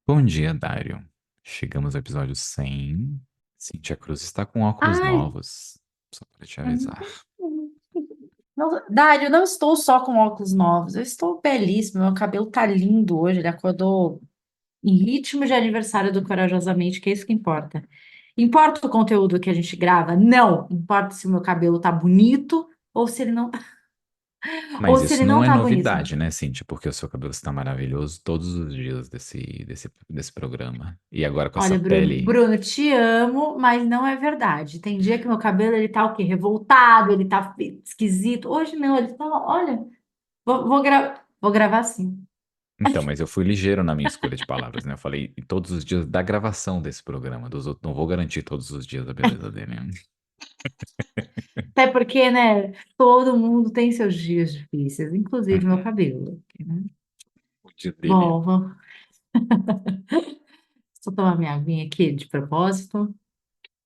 Bom dia, Dário. Chegamos ao episódio 100. Cíntia Cruz está com óculos Ai, novos. Só para te avisar. Dário, eu não estou só com óculos novos, eu estou belíssimo, meu cabelo tá lindo hoje, ele acordou em ritmo de aniversário do Corajosamente, que é isso que importa. Importa o conteúdo que a gente grava? Não, importa se o meu cabelo tá bonito ou se ele não, ou Mas se isso ele não não é tá bonito. novidade, né, Cíntia? Porque o seu cabelo está maravilhoso todos os dias desse programa. E agora com essa Olha, pele. Bruno, te amo, mas não é verdade. Tem dia que meu cabelo ele tá o quê? Revoltado, ele tá esquisito. Hoje não, ele tá, olha, vou gravar assim. Então, mas eu fui ligeiro na minha escolha de palavras, né? Eu falei todos os dias da gravação desse programa. Dos outros, não vou garantir todos os dias a beleza dele, né? Até porque, né, todo mundo tem seus dias difíceis, inclusive meu Uhum. cabelo, né? O dia dele. Bom, só tomar minha aguinha aqui de propósito.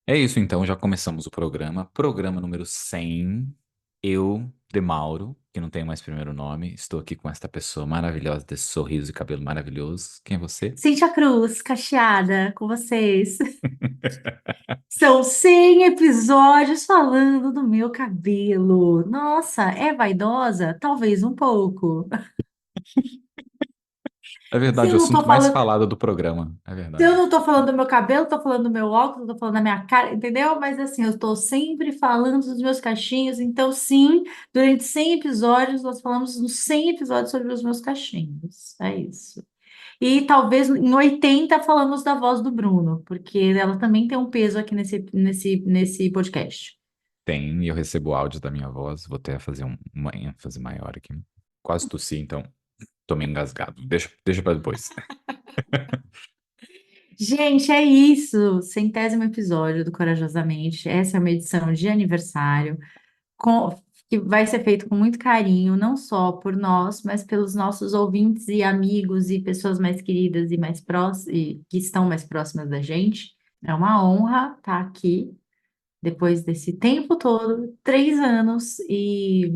É isso, então, já começamos o programa. Programa número 100. Eu, de Mauro, que não tenho mais primeiro nome, estou aqui com esta pessoa maravilhosa, desse sorriso e cabelo maravilhoso. Quem é você? Cíntia Cruz, cacheada, com vocês. São 100 episódios falando do meu cabelo. Nossa, é vaidosa? Talvez um pouco. É Se verdade, eu o não tô assunto mais falando, falado do programa. É Se eu verdade. não tô falando do meu cabelo, tô falando do meu óculos, tô falando da minha cara, entendeu? Mas assim, eu tô sempre falando dos meus cachinhos. Então, sim, durante 100 episódios, nós falamos nos 100 episódios sobre os meus cachinhos. É isso. E talvez em 80 falamos da voz do Bruno, porque ela também tem um peso aqui nesse podcast. Tem, e eu recebo áudio da minha voz. Vou até fazer uma ênfase maior aqui. Quase tossi, então tô meio engasgado. Deixa pra depois. Gente, é isso. Centésimo episódio do Corajosamente. Essa é uma edição de aniversário. com- que vai ser feito com muito carinho, não só por nós, mas pelos nossos ouvintes e amigos e pessoas mais queridas e mais próximas, e que estão mais próximas da gente. É uma honra estar aqui depois desse tempo todo, 3 anos, e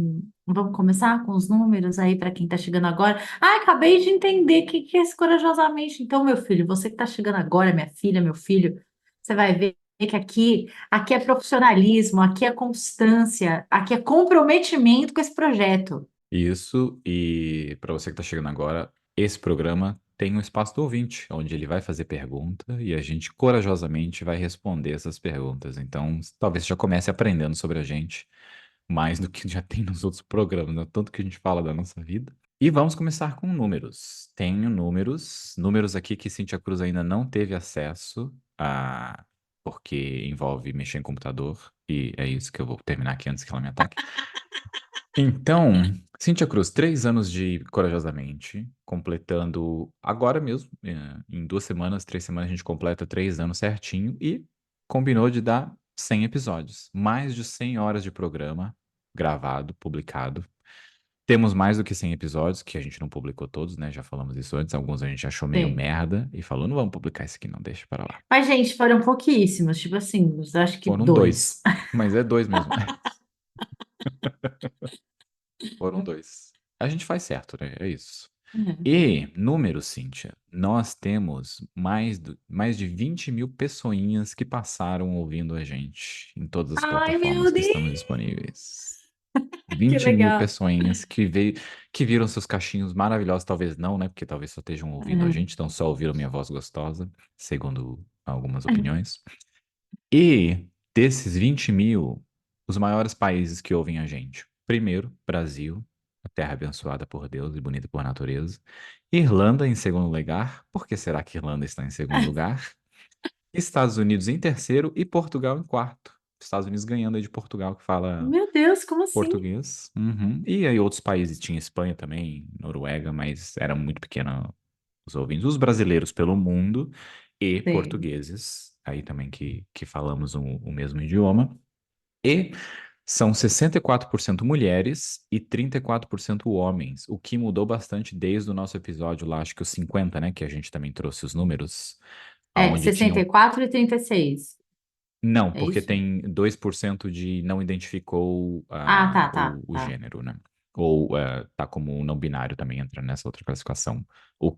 vamos começar com os números aí para quem está chegando agora. Ah, acabei de entender o que é esse corajosamente. Então, meu filho, você que está chegando agora, minha filha, meu filho, você vai ver que aqui é profissionalismo, aqui é constância, aqui é comprometimento com esse projeto. Isso, e para você que está chegando agora, esse programa tem um espaço do ouvinte, onde ele vai fazer pergunta e a gente corajosamente vai responder essas perguntas. Então, talvez você já comece aprendendo sobre a gente mais do que já tem nos outros programas, né? Tanto que a gente fala da nossa vida. E vamos começar com números. Tenho números aqui que Cintia Cruz ainda não teve acesso a, porque envolve mexer em computador, e é isso que eu vou terminar aqui antes que ela me ataque. Então, Cíntia Cruz, 3 anos de Corajosamente, completando agora mesmo, em 2 semanas, 3 semanas, a gente completa 3 anos certinho e combinou de dar 100 episódios, mais de 100 horas de programa gravado, publicado. Temos mais do que 100 episódios, que a gente não publicou todos, né? Já falamos isso antes, alguns a gente achou meio Sim. merda e falou, não vamos publicar isso aqui não, deixa para lá. Mas, gente, foram pouquíssimos, tipo assim, acho que Foram dois. dois, mas é dois mesmo. Foram dois. A gente faz certo, né? É isso. E, número, Cíntia, nós temos mais de 20 mil pessoinhas que passaram ouvindo a gente em todas as Ai, plataformas meu que estamos Deus, disponíveis. que 20 mil legal. pessoinhas que viram seus cachinhos maravilhosos, talvez não, né? Porque talvez só estejam ouvindo a gente, então só ouviram minha voz gostosa, segundo algumas opiniões. E desses 20 mil, os maiores países que ouvem a gente. Primeiro, Brasil, a terra abençoada por Deus e bonita por natureza. Irlanda em segundo lugar. Por que será que Irlanda está em segundo lugar? Estados Unidos em terceiro e Portugal em quarto. Estados Unidos ganhando aí de Portugal, que fala Meu Deus, como assim? português. Uhum. E aí outros países, tinha Espanha também, Noruega, mas era muito pequeno os ouvintes. Os brasileiros pelo mundo e Sim. portugueses, aí também que falamos o mesmo idioma. E são 64% mulheres e 34% homens, o que mudou bastante desde o nosso episódio lá, acho que o 50, né, que a gente também trouxe os números, É, aonde 64 e 36. Não, É porque isso? tem 2% de não identificou Ah, tá, tá, o tá. gênero, né? Ou tá como um não binário também entra nessa outra classificação.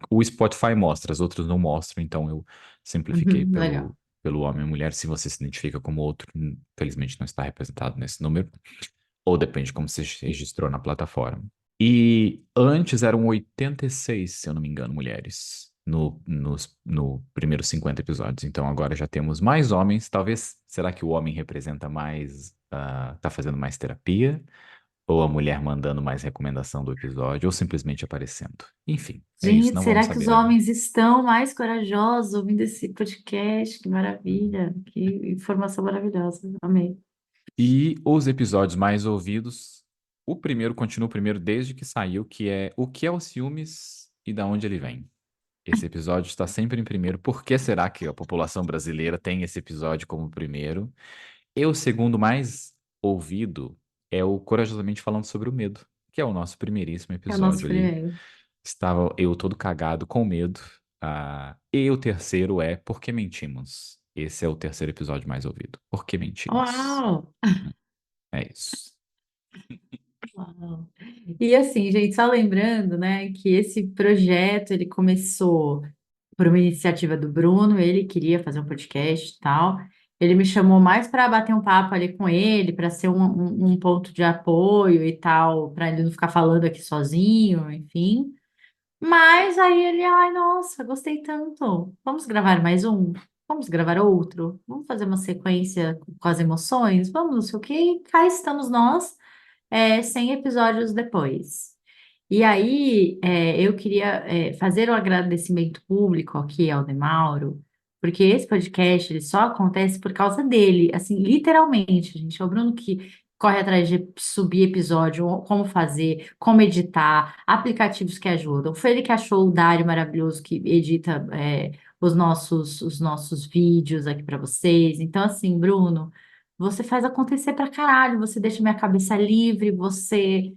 O Spotify mostra, as outras não mostram, então eu simplifiquei Legal. pelo homem e mulher. Se você se identifica como outro, felizmente não está representado nesse número, ou depende de como você se registrou na plataforma. E antes eram 86, se eu não me engano, mulheres no primeiros 50 episódios. Então agora já temos mais homens. Talvez, será que o homem representa mais, tá fazendo mais terapia? Ou a mulher mandando mais recomendação do episódio, ou simplesmente aparecendo. Enfim, é isso, Gente, não vamos será que os saber agora. homens estão mais corajosos ouvindo esse podcast? Que maravilha, que informação maravilhosa. Amei. E os episódios mais ouvidos, o primeiro continua o primeiro desde que saiu, que é O que é os ciúmes e da onde ele vem. Esse episódio está sempre em primeiro. Por que será que a população brasileira tem esse episódio como primeiro? E o segundo mais ouvido é o Corajosamente Falando sobre o Medo, que é o nosso primeiríssimo É o nosso episódio ali. primeiro. Estava eu todo cagado com medo. E o terceiro é Por que Mentimos? Esse é o terceiro episódio mais ouvido. Por que mentimos? Uau! É isso. Uau. E assim, gente, só lembrando, né, que esse projeto ele começou por uma iniciativa do Bruno, ele queria fazer um podcast e tal. Ele me chamou mais para bater um papo ali com ele, para ser um ponto de apoio e tal, para ele não ficar falando aqui sozinho, enfim. Mas aí ele, ai, nossa, gostei tanto. Vamos gravar mais um? Vamos gravar outro? Vamos fazer uma sequência com as emoções? Vamos, não sei o quê. E cá estamos nós, 100 episódios depois. E aí, eu queria, fazer um agradecimento público aqui ao Demauro, porque esse podcast ele só acontece por causa dele, assim, literalmente, gente. É o Bruno que corre atrás de subir episódio, como fazer, como editar, aplicativos que ajudam. Foi ele que achou o Dário maravilhoso que edita, os nossos vídeos aqui para vocês. Então, assim, Bruno, você faz acontecer pra caralho, você deixa minha cabeça livre, você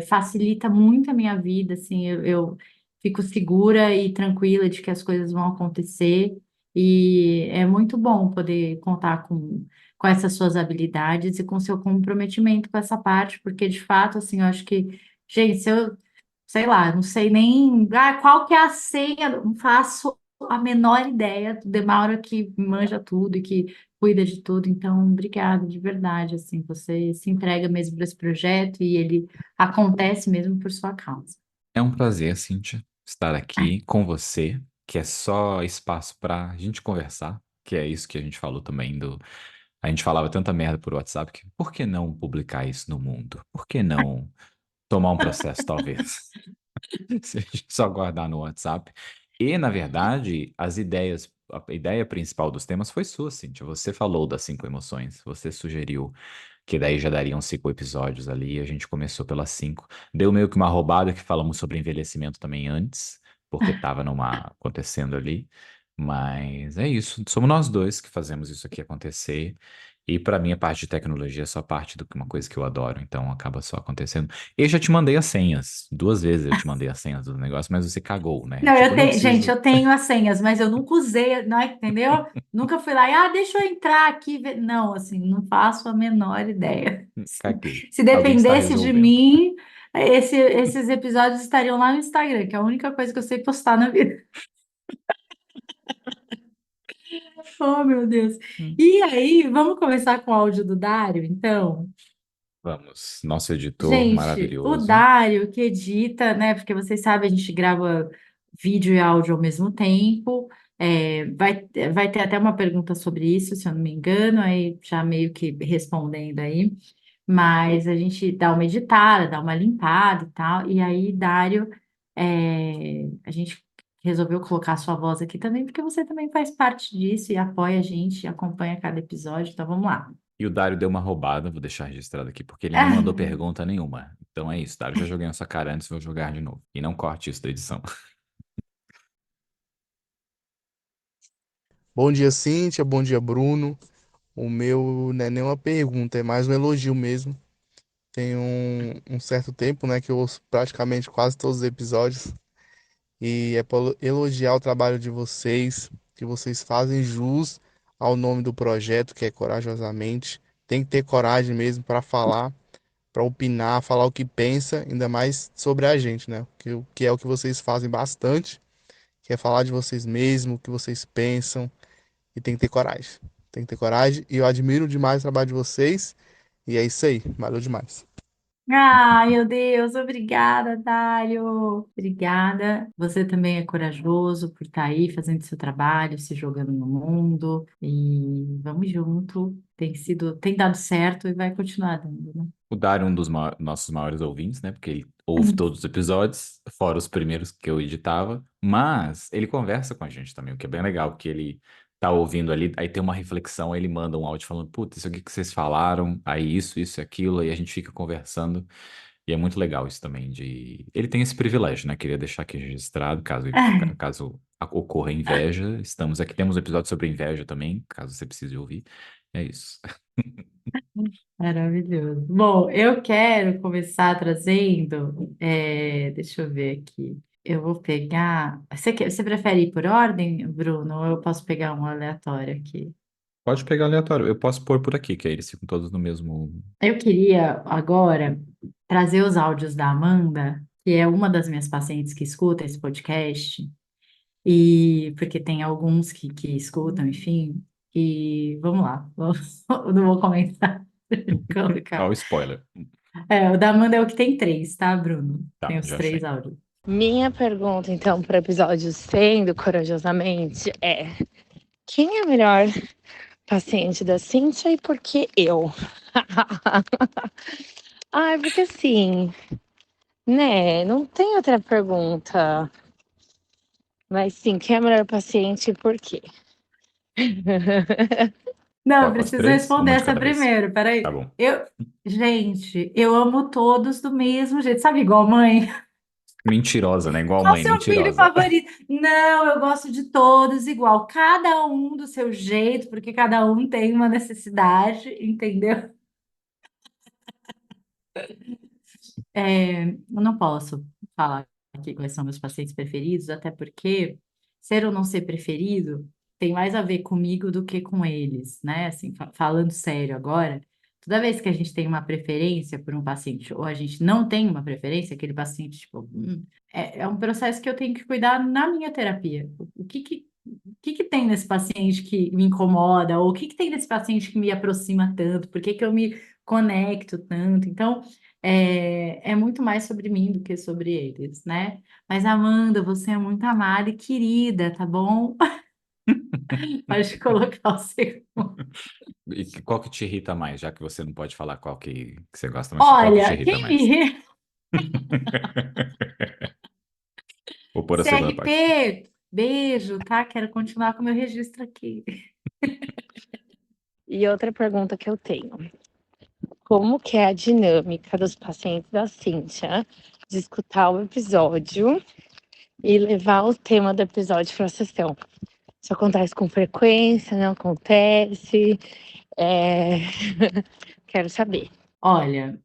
facilita muito a minha vida, assim, eu fico segura e tranquila de que as coisas vão acontecer e é muito bom poder contar com essas suas habilidades e com seu comprometimento com essa parte, porque de fato, assim, eu acho que, gente, se eu, sei lá, não sei nem qual que é a senha, não faço a menor ideia do Demauro que manja tudo e que cuida de tudo, então, obrigada, de verdade, assim, você se entrega mesmo para esse projeto e ele acontece mesmo por sua causa. É um prazer, Cíntia, estar aqui com você, que é só espaço para a gente conversar, que é isso que a gente falou também do. A gente falava tanta merda por WhatsApp que por que não publicar isso no mundo? Por que não tomar um processo, talvez? Se a gente só guardar no WhatsApp. E, na verdade, a ideia principal dos temas foi sua, Cíntia. Você falou das 5 emoções, você sugeriu que daí já dariam 5 episódios ali, e a gente começou pelas 5. Deu meio que uma roubada que falamos sobre envelhecimento também antes, porque estava acontecendo ali. Mas é isso, somos nós dois que fazemos isso aqui acontecer. E para mim a parte de tecnologia é só parte de uma coisa que eu adoro, então acaba só acontecendo. Eu já te mandei as senhas, 2 vezes eu te mandei as senhas do negócio, mas você cagou, né? Não, Tipo, eu não gente, preciso. eu tenho as senhas, mas eu nunca usei, não é, entendeu? Nunca fui lá e, deixa eu entrar aqui. Não, assim, não faço a menor ideia. Caguei. Se Alguém está dependesse de resolvendo. mim, esses episódios estariam lá no Instagram, que é a única coisa que eu sei postar na vida. Oh, meu Deus. Hum. E aí, vamos começar com o áudio do Dário, então? Vamos, nosso editor Gente, o maravilhoso. Dário que edita, né? Porque vocês sabem, a gente grava vídeo e áudio ao mesmo tempo. Vai ter até uma pergunta sobre isso, se eu não me engano, aí já meio que respondendo aí. Mas a gente dá uma editada, dá uma limpada e tal. E aí, Dário, a gente resolveu colocar a sua voz aqui também, porque você também faz parte disso e apoia a gente, acompanha cada episódio. Então vamos lá. E o Dário deu uma roubada, vou deixar registrado aqui, porque ele não mandou pergunta nenhuma. Então é isso, Dário. Já joguei na sua cara antes, vou jogar de novo. E não corte isso da edição. Bom dia, Cíntia. Bom dia, Bruno. O meu não é nenhuma pergunta, é mais um elogio mesmo. Tem um certo tempo, né, que eu ouço praticamente quase todos os episódios. E é para elogiar o trabalho de vocês, que vocês fazem jus ao nome do projeto, que é Corajosamente. Tem que ter coragem mesmo para falar, para opinar, falar o que pensa, ainda mais sobre a gente, né? Que é o que vocês fazem bastante, que é falar de vocês mesmos, o que vocês pensam, e tem que ter coragem. Tem que ter coragem, e eu admiro demais o trabalho de vocês, e é isso aí, valeu demais. Ai, meu Deus, obrigada, Dário. Obrigada. Você também é corajoso por estar aí fazendo seu trabalho, se jogando no mundo. E vamos junto. Tem dado certo e vai continuar dando, né? O Dário é um dos nossos maiores ouvintes, né? Porque ele ouve todos os episódios, fora os primeiros que eu editava. Mas ele conversa com a gente também, o que é bem legal, porque ele tá ouvindo ali, aí tem uma reflexão, aí ele manda um áudio falando, putz, isso aqui que vocês falaram, aí isso e aquilo, aí a gente fica conversando. E é muito legal isso também de. Ele tem esse privilégio, né? Queria deixar aqui registrado, caso ocorra inveja. Estamos aqui, temos um episódio sobre inveja também, caso você precise ouvir. É isso. Maravilhoso. Bom, eu quero começar trazendo. Deixa eu ver aqui. Eu vou pegar. Você prefere ir por ordem, Bruno? Ou eu posso pegar um aleatório aqui? Pode pegar aleatório. Eu posso pôr por aqui, que aí eles ficam todos no mesmo. Eu queria agora trazer os áudios da Amanda, que é uma das minhas pacientes que escuta esse podcast, e porque tem alguns que escutam, enfim. E vamos lá, eu não vou comentar. Ó, Colocar. o spoiler. O da Amanda é o que tem três, tá, Bruno? Tá, Tem os já três achei. áudios. Minha pergunta, então, para o episódio 100 do Corajosamente é: quem é a melhor paciente da Cíntia e por que eu? Ai, porque assim, né? Não tem outra pergunta. Mas sim, quem é a melhor paciente e por quê? Não, eu Coloca os preciso três, responder uma de essa cada vez. primeiro, Tá peraí. bom. Gente, eu amo todos do mesmo jeito, sabe, igual mãe? Mentirosa, né? Igual Qual o mãe, seu filho mentirosa. favorito? Não, eu gosto de todos igual, cada um do seu jeito, porque cada um tem uma necessidade, entendeu? Eu não posso falar aqui quais são meus pacientes preferidos, até porque ser ou não ser preferido tem mais a ver comigo do que com eles, né? Assim, falando sério agora, toda vez que a gente tem uma preferência por um paciente ou a gente não tem uma preferência, aquele paciente, tipo, é um processo que eu tenho que cuidar na minha terapia. O que que tem nesse paciente que me incomoda? Ou o que que tem nesse paciente que me aproxima tanto? Por que que eu me conecto tanto? Então, é muito mais sobre mim do que sobre eles, né? Mas, Amanda, você é muito amada e querida, tá bom? Pode colocar o segundo. E qual que te irrita mais, já que você não pode falar qual que você gosta, mas qual que te Olha, irrita quem me mais? irrita, Vou pôr a segunda parte. CRP, beijo, tá? Quero continuar com o meu registro aqui. E outra pergunta que eu tenho: como que é a dinâmica dos pacientes da Cíntia de escutar o episódio e levar o tema do episódio para a sessão? Isso acontece com frequência, não acontece? É... Quero saber. Olha,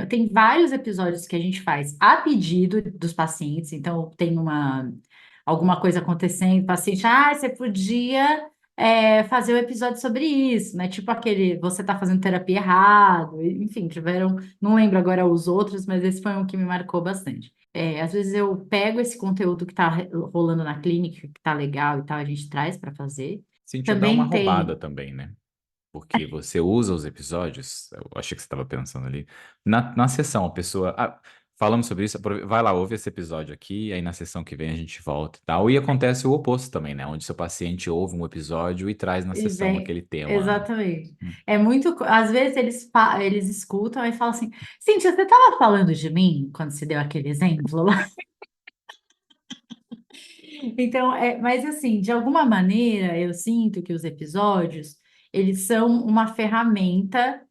tem vários episódios que a gente faz a pedido dos pacientes, então tem alguma coisa acontecendo, o paciente, você podia fazer um episódio sobre isso, né? Tipo aquele, você tá fazendo terapia errado, enfim, não lembro agora os outros, mas esse foi um que me marcou bastante. Às vezes eu pego esse conteúdo que tá rolando na clínica, que tá legal e tal, a gente traz para fazer. Cíntia, dá uma Também roubada tem. também, né? Porque você usa os episódios, eu achei que você estava pensando ali, na sessão, a pessoa. Falamos sobre isso, vai lá, ouve esse episódio aqui, aí na sessão que vem a gente volta e tal. E acontece o oposto também, né? Onde seu paciente ouve um episódio e traz na E sessão vem, aquele tema. exatamente. Às vezes eles escutam e falam assim: Cíntia, você estava falando de mim quando você deu aquele exemplo lá? Então, mas assim, de alguma maneira, eu sinto que os episódios, eles são uma ferramenta,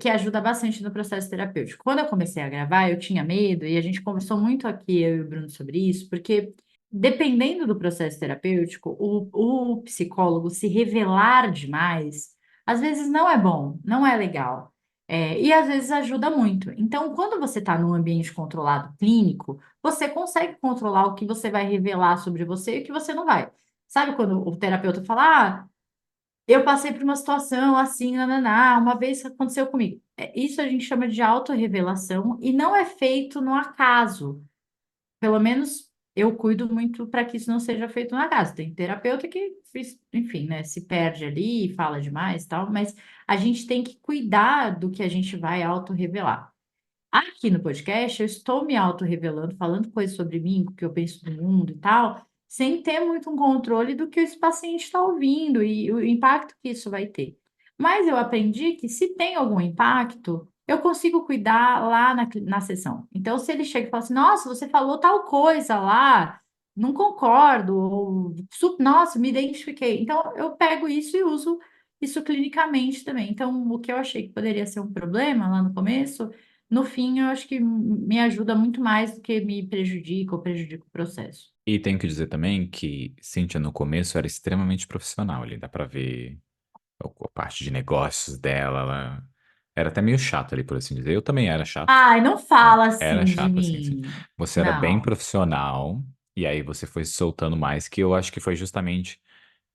que ajuda bastante no processo terapêutico. Quando eu comecei a gravar, eu tinha medo, e a gente conversou muito aqui, eu e o Bruno, sobre isso, porque dependendo do processo terapêutico, o psicólogo se revelar demais, às vezes não é bom, não é legal. E às vezes ajuda muito. Então, quando você está num ambiente controlado clínico, você consegue controlar o que você vai revelar sobre você e o que você não vai. Sabe quando o terapeuta fala, eu passei por uma situação assim, nananá, uma vez que aconteceu comigo. Isso a gente chama de autorrevelação e não é feito no acaso. Pelo menos eu cuido muito para que isso não seja feito no acaso. Tem terapeuta que, enfim, né, se perde ali, fala demais e tal, mas a gente tem que cuidar do que a gente vai autorrevelar. Aqui no podcast, eu estou me autorrevelando, falando coisas sobre mim, o que eu penso do mundo e tal, sem ter muito um controle do que esse paciente está ouvindo e o impacto que isso vai ter. Mas eu aprendi que se tem algum impacto, eu consigo cuidar lá na sessão. Então, se ele chega e fala assim, nossa, você falou tal coisa lá, não concordo, ou, nossa, me identifiquei. Então, eu pego isso e uso isso clinicamente também. Então, o que eu achei que poderia ser um problema lá no começo no fim, eu acho que me ajuda muito mais do que me prejudica ou prejudica o processo. E tenho que dizer também que Cíntia no começo era extremamente profissional ali, dá pra ver a parte de negócios dela, ela era até meio chata ali, por assim dizer. Eu também era chato, Ai, não né? fala Era assim de chato, assim, sim. mim. Você era bem Não. profissional, e aí você foi se soltando mais, que eu acho que foi justamente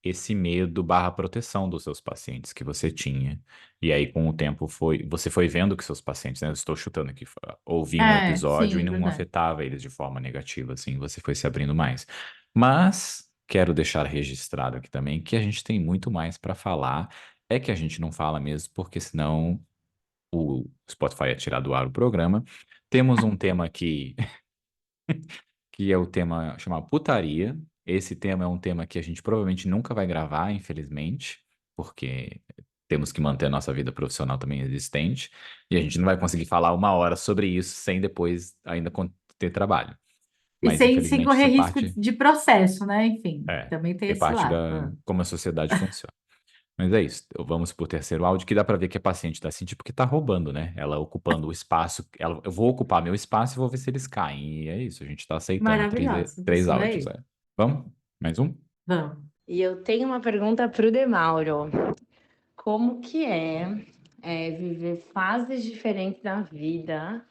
esse medo barra proteção dos seus pacientes que você tinha. E aí, com o tempo, você foi vendo que seus pacientes, né? Eu estou chutando aqui, ouviam o É, episódio e sim, não verdade. afetava eles de forma negativa, assim, você foi se abrindo mais. Mas quero deixar registrado aqui também que a gente tem muito mais para falar. É que a gente não fala mesmo, porque senão o Spotify ia tirar do ar o programa. Temos um tema aqui que é o tema chamado putaria. Esse tema é um tema que a gente provavelmente nunca vai gravar, infelizmente, porque temos que manter a nossa vida profissional também existente, e a gente não vai conseguir falar 1 hora sobre isso sem depois ainda ter trabalho. E Mas sem infelizmente correr isso é risco parte, de processo, né? Enfim, é, também tem é esse parte lado. da como a sociedade funciona. Mas é isso. Vamos pro terceiro áudio, que dá pra ver que é paciente da Cintia, porque tá roubando, né? Ela ocupando o espaço. Eu vou ocupar meu espaço e vou ver se eles caem. E é isso, a gente tá aceitando Maravilhoso. três Isso áudios. daí. É. Vamos? Mais um? Vamos. E eu tenho uma pergunta para o Demauro. Como que é viver fases diferentes da vida?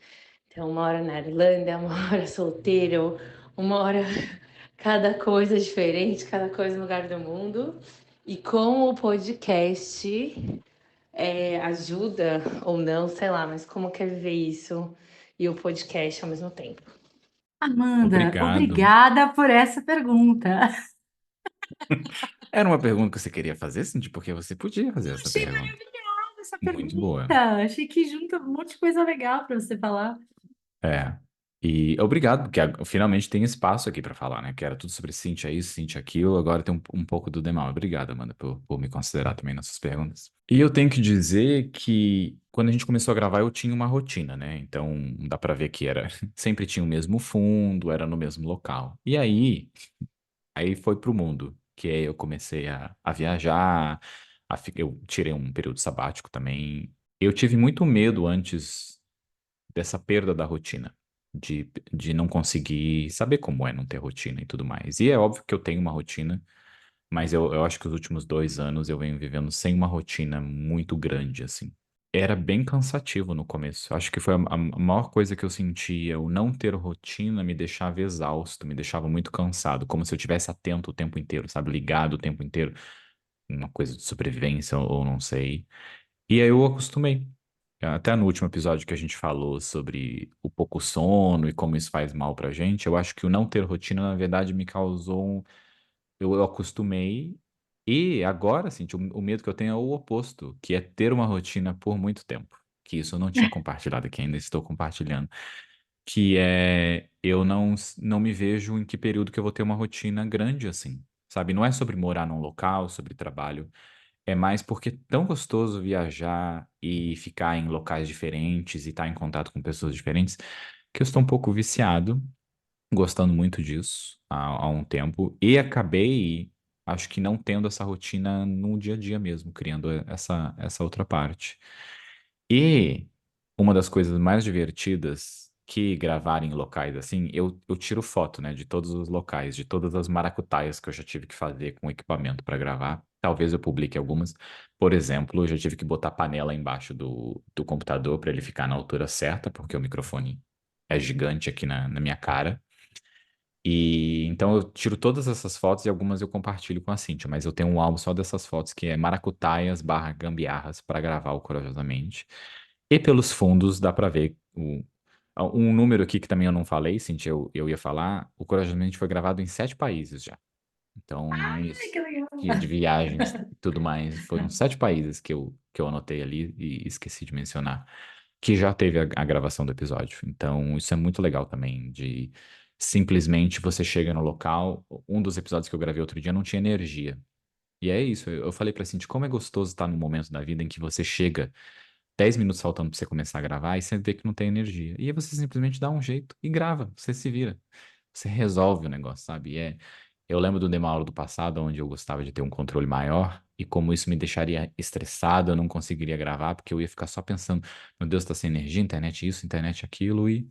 Então, uma hora na Irlanda, uma hora solteiro, uma hora cada coisa diferente, cada coisa no lugar do mundo. E como o podcast ajuda ou não, sei lá, mas como que é viver isso e o podcast ao mesmo tempo? Amanda, Obrigado. obrigada por essa pergunta. Era uma pergunta que você queria fazer, Cintia, porque você podia fazer essa Achei pergunta. maravilhosa essa Muito boa. pergunta. Achei que junta um monte de coisa legal para você falar. É. E obrigado, porque finalmente tem espaço aqui pra falar, né? Que era tudo sobre Cintia isso, Cintia aquilo, agora tem um pouco do demais. Obrigado, Amanda, por me considerar também nessas perguntas. E eu tenho que dizer que quando a gente começou a gravar, eu tinha uma rotina, né? Então dá pra ver que era sempre tinha o mesmo fundo, era no mesmo local. E aí foi pro mundo, que aí eu comecei a viajar, eu tirei um período sabático também. Eu tive muito medo antes dessa perda da rotina, de não conseguir saber como é não ter rotina e tudo mais. E é óbvio que eu tenho uma rotina, mas eu acho que os últimos 2 anos eu venho vivendo sem uma rotina muito grande, assim. Era bem cansativo no começo. Acho que foi a maior coisa que eu sentia. O não ter rotina me deixava exausto, me deixava muito cansado, como se eu tivesse atento o tempo inteiro, sabe? Ligado o tempo inteiro. Uma coisa de sobrevivência ou não sei. E aí eu acostumei. Até no último episódio que a gente falou sobre o pouco sono e como isso faz mal pra gente, eu acho que o não ter rotina, na verdade, me causou eu acostumei. E agora, assim, o medo que eu tenho é o oposto, que é ter uma rotina por muito tempo. Que isso eu não tinha compartilhado aqui, ainda estou compartilhando. Que é eu não me vejo em que período que eu vou ter uma rotina grande assim. Sabe? Não é sobre morar num local, sobre trabalho. É mais porque é tão gostoso viajar e ficar em locais diferentes e estar em contato com pessoas diferentes, que eu estou um pouco viciado, gostando muito disso há um tempo, e acabei, acho que não tendo essa rotina no dia a dia mesmo, criando essa outra parte. E uma das coisas mais divertidas que gravar em locais assim, eu tiro foto, né, de todos os locais, de todas as maracutaias que eu já tive que fazer com equipamento para gravar. Talvez eu publique algumas. Por exemplo, eu já tive que botar a panela embaixo do computador para ele ficar na altura certa, porque o microfone é gigante aqui na minha cara. E então eu tiro todas essas fotos e algumas eu compartilho com a Cíntia, mas eu tenho um álbum só dessas fotos que é maracutaias barra gambiarras para gravar o Corajosamente. E pelos fundos dá para ver um número aqui que também eu não falei, Cíntia, eu ia falar, o Corajosamente foi gravado em 7 países já. Então, Ai, isso, que legal. de viagens e tudo mais, foram 7 países que eu anotei ali e esqueci de mencionar, que já teve a gravação do episódio. Então, isso é muito legal também, de simplesmente você chega no local. Um dos episódios que eu gravei outro dia não tinha energia. E é isso, eu falei pra Cintia, como é gostoso estar num momento da vida em que você chega 10 minutos faltando pra você começar a gravar e você vê que não tem energia. E aí você simplesmente dá um jeito e grava, você se vira. Você resolve o negócio, sabe? Eu lembro do Demauro do passado, onde eu gostava de ter um controle maior, e como isso me deixaria estressado, eu não conseguiria gravar, porque eu ia ficar só pensando, meu Deus, tá sem energia, internet isso, internet aquilo, e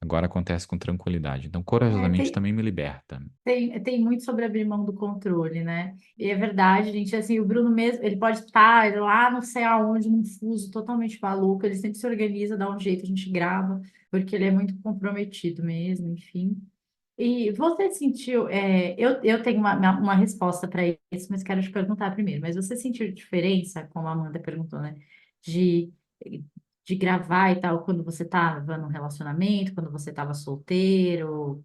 agora acontece com tranquilidade. Então, É, corajosamente também me liberta. tem muito sobre abrir mão do controle, né? E é verdade, gente, assim, o Bruno mesmo, ele pode estar lá não sei aonde, num fuso totalmente maluco, ele sempre se organiza, dá um jeito, a gente grava, porque ele é muito comprometido mesmo, enfim. E você sentiu, eu tenho uma resposta para isso, mas quero te perguntar primeiro, mas você sentiu diferença, como a Amanda perguntou, né? De, de gravar e tal, quando você estava num relacionamento, quando você estava solteiro?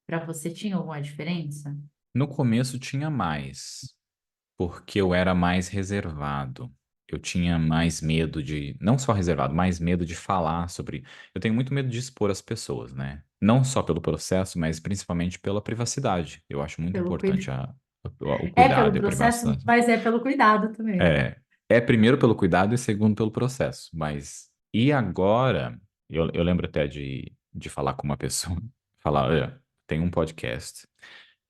Para você tinha alguma diferença? No começo tinha mais, porque eu era mais reservado. Eu tinha mais medo de, não só reservado, mais medo de falar sobre. Eu tenho muito medo de expor as pessoas, né? Não só pelo processo, mas principalmente pela privacidade. Eu acho muito Pelo cuidado. importante o É pelo cuidado e a processo, privacidade. mas é pelo cuidado também. É primeiro pelo cuidado e segundo pelo processo. Mas, e agora, eu lembro até de falar com uma pessoa, falar, olha, tem um podcast.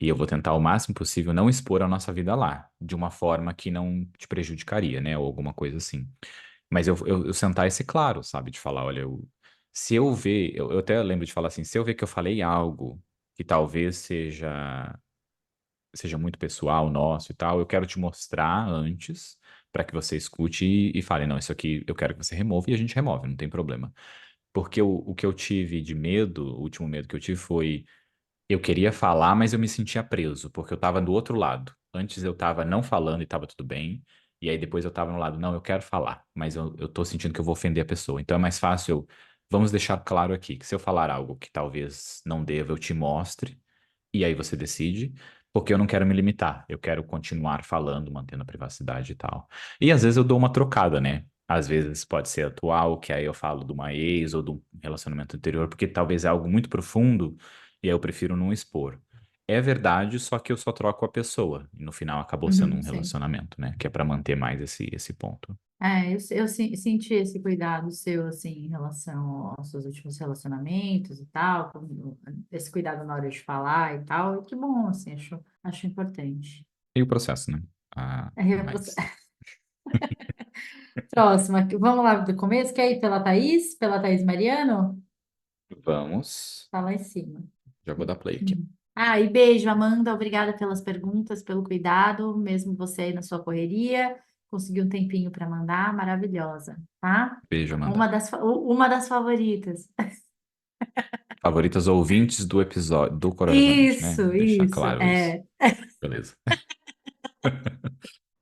E eu vou tentar o máximo possível não expor a nossa vida lá, de uma forma que não te prejudicaria, né? Ou alguma coisa assim. Mas eu sentar e ser claro, sabe? De falar, olha, se eu ver, eu até lembro de falar assim, se eu ver que eu falei algo que talvez seja muito pessoal nosso e tal, eu quero te mostrar antes, para que você escute e fale, não, isso aqui eu quero que você remova e a gente remove, não tem problema. Porque o que eu tive de medo, o último medo que eu tive foi eu queria falar, mas eu me sentia preso, porque eu tava do outro lado. Antes eu tava não falando e tava tudo bem. E aí depois eu tava no lado, não, eu quero falar, mas eu tô sentindo que eu vou ofender a pessoa. Então é mais fácil vamos deixar claro aqui, que se eu falar algo que talvez não deva, eu te mostre, e aí você decide, porque eu não quero me limitar. Eu quero continuar falando, mantendo a privacidade e tal. E às vezes eu dou uma trocada, né? Às vezes pode ser atual, que aí eu falo de uma ex ou de um relacionamento anterior, porque talvez é algo muito profundo e aí eu prefiro não expor. É verdade, só que eu só troco a pessoa. E no final acabou sendo um Uhum, sim. relacionamento, né? Que é pra manter mais esse ponto. Eu senti esse cuidado seu, assim, em relação aos seus últimos relacionamentos e tal, esse cuidado na hora de falar e tal, e que bom, assim, acho importante. E o processo, né? Você- Mas Próxima, vamos lá do começo, quer ir pela Thaís Mariano? vamos. Tá lá em cima. Já vou dar play aqui. Uhum. Ah, e beijo, Amanda. Obrigada pelas perguntas, pelo cuidado, mesmo você aí na sua correria. Conseguiu um tempinho para mandar, maravilhosa, tá? Beijo, Uma Amanda. uma das favoritas. Favoritas ouvintes do episódio do Corajosamente, né? Deixar Isso, claro isso. é. Beleza.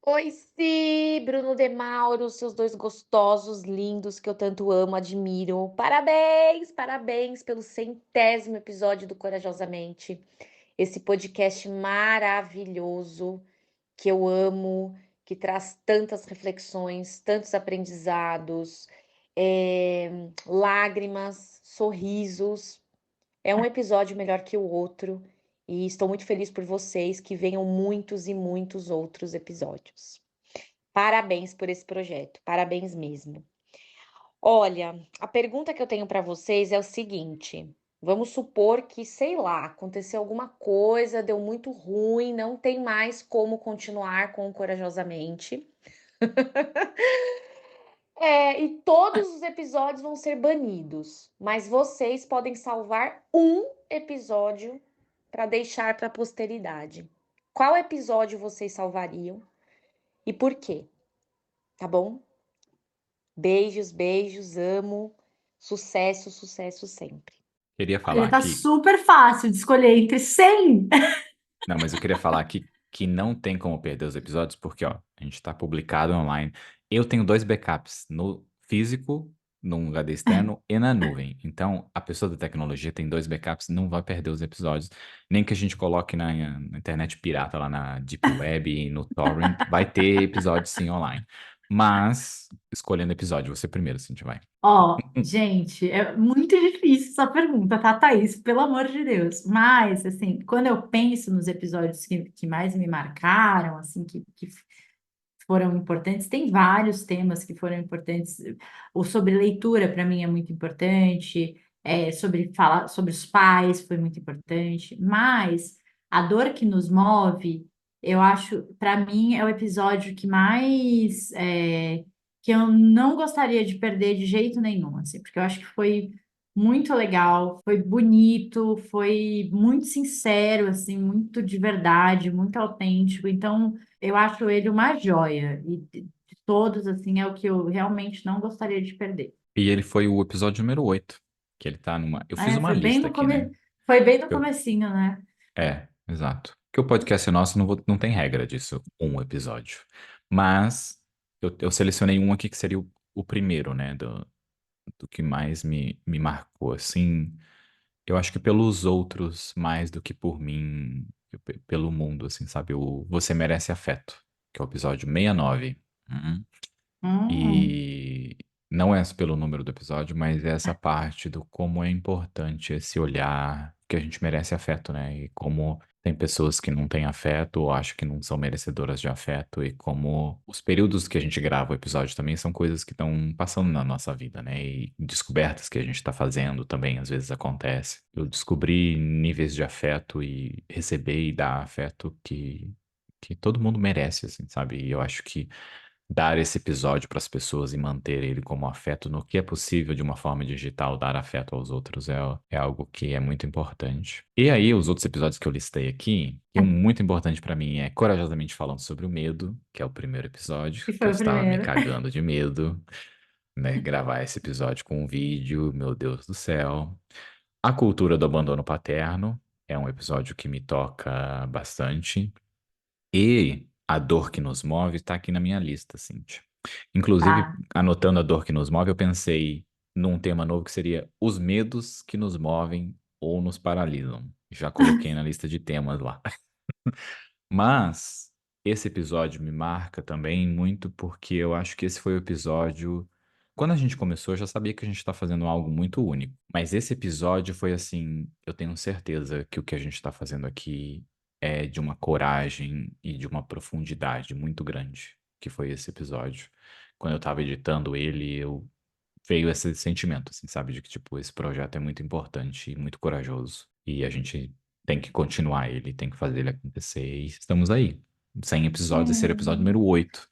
Oi, Si, Bruno de Mauro, seus dois gostosos, lindos, que eu tanto amo, admiro. Parabéns, parabéns pelo 100º episódio do Corajosamente. Esse podcast maravilhoso que eu amo, que traz tantas reflexões, tantos aprendizados, lágrimas, sorrisos. É um episódio melhor que o outro e estou muito feliz por vocês que venham muitos e muitos outros episódios. Parabéns por esse projeto, parabéns mesmo. Olha, a pergunta que eu tenho para vocês é o seguinte: vamos supor que, sei lá, aconteceu alguma coisa, deu muito ruim, não tem mais como continuar com o Corajosamente. E todos os episódios vão ser banidos, mas vocês podem salvar um episódio para deixar para a posteridade. Qual episódio vocês salvariam e por quê? Tá bom? Beijos, beijos, amo. Sucesso, sucesso sempre. Queria Olha, falar tá aqui. super fácil de escolher entre 100. Não, mas eu queria falar aqui que não tem como perder os episódios, porque, ó, a gente tá publicado online. Eu tenho dois backups no físico, num HD externo e na nuvem. Então, a pessoa da tecnologia tem dois backups, não vai perder os episódios. Nem que a gente coloque na internet pirata, lá na Deep Web e no Torrent, vai ter episódio sim online. Mas, escolhendo episódio, você primeiro, Cintia, vai. Ó, gente, é muito difícil essa pergunta, tá, Thaís? Pelo amor de Deus. Mas, assim, quando eu penso nos episódios que mais me marcaram, assim, que foram importantes, tem vários temas que foram importantes. O sobre leitura, para mim, é muito importante. Sobre falar sobre os pais foi muito importante. Mas a dor que nos move, eu acho, para mim, é o episódio que mais que eu não gostaria de perder de jeito nenhum, assim, porque eu acho que foi muito legal, foi bonito, foi muito sincero, assim, muito de verdade, muito autêntico. Então, eu acho ele uma joia. E de todos, assim, é o que eu realmente não gostaria de perder. E ele foi o episódio número 8 que ele tá numa. Eu fiz uma Foi bem lista no aqui, né? foi bem no Eu- comecinho, né? exato. Que o podcast nosso não tem regra disso, um episódio. Mas eu selecionei um aqui que seria o primeiro, né? Do que mais me marcou. Assim, eu acho que pelos outros, mais do que por mim, pelo mundo, assim, sabe? O Você Merece Afeto, que é o episódio 69. Hum, E não é pelo número do episódio, mas é essa parte do como é importante esse olhar que a gente merece afeto, né? E como tem pessoas que não têm afeto ou acham que não são merecedoras de afeto, e como os períodos que a gente grava o episódio também são coisas que estão passando na nossa vida, né? E descobertas que a gente está fazendo também às vezes acontece. Eu descobri níveis de afeto e receber e dar afeto que todo mundo merece, assim, sabe? E eu acho que dar esse episódio para as pessoas e manter ele como afeto no que é possível de uma forma digital, dar afeto aos outros é algo que é muito importante. E aí, os outros episódios que eu listei aqui, e um muito importante para mim é Corajosamente Falando sobre o Medo, que é o primeiro episódio, que que foi eu o estava me primeiro. cagando de medo, né? Gravar esse episódio com um vídeo, meu Deus do céu. A cultura do abandono paterno é um episódio que me toca bastante. E a dor que nos move está aqui na minha lista, Cíntia. Inclusive, Tá. anotando a dor que nos move, eu pensei num tema novo que seria os medos que nos movem ou nos paralisam. Já coloquei na lista de temas lá. Mas esse episódio me marca também muito porque eu acho que esse foi o episódio. Quando a gente começou, eu já sabia que a gente está fazendo algo muito único. Mas esse episódio foi assim: eu tenho certeza que o que a gente está fazendo aqui é de uma coragem e de uma profundidade muito grande, que foi esse episódio. Quando eu estava editando ele, eu veio esse sentimento, assim, sabe? De que, tipo, esse projeto é muito importante e muito corajoso. E a gente tem que continuar ele, tem que fazer ele acontecer. E estamos aí. 100 episódios, esse era o episódio número 8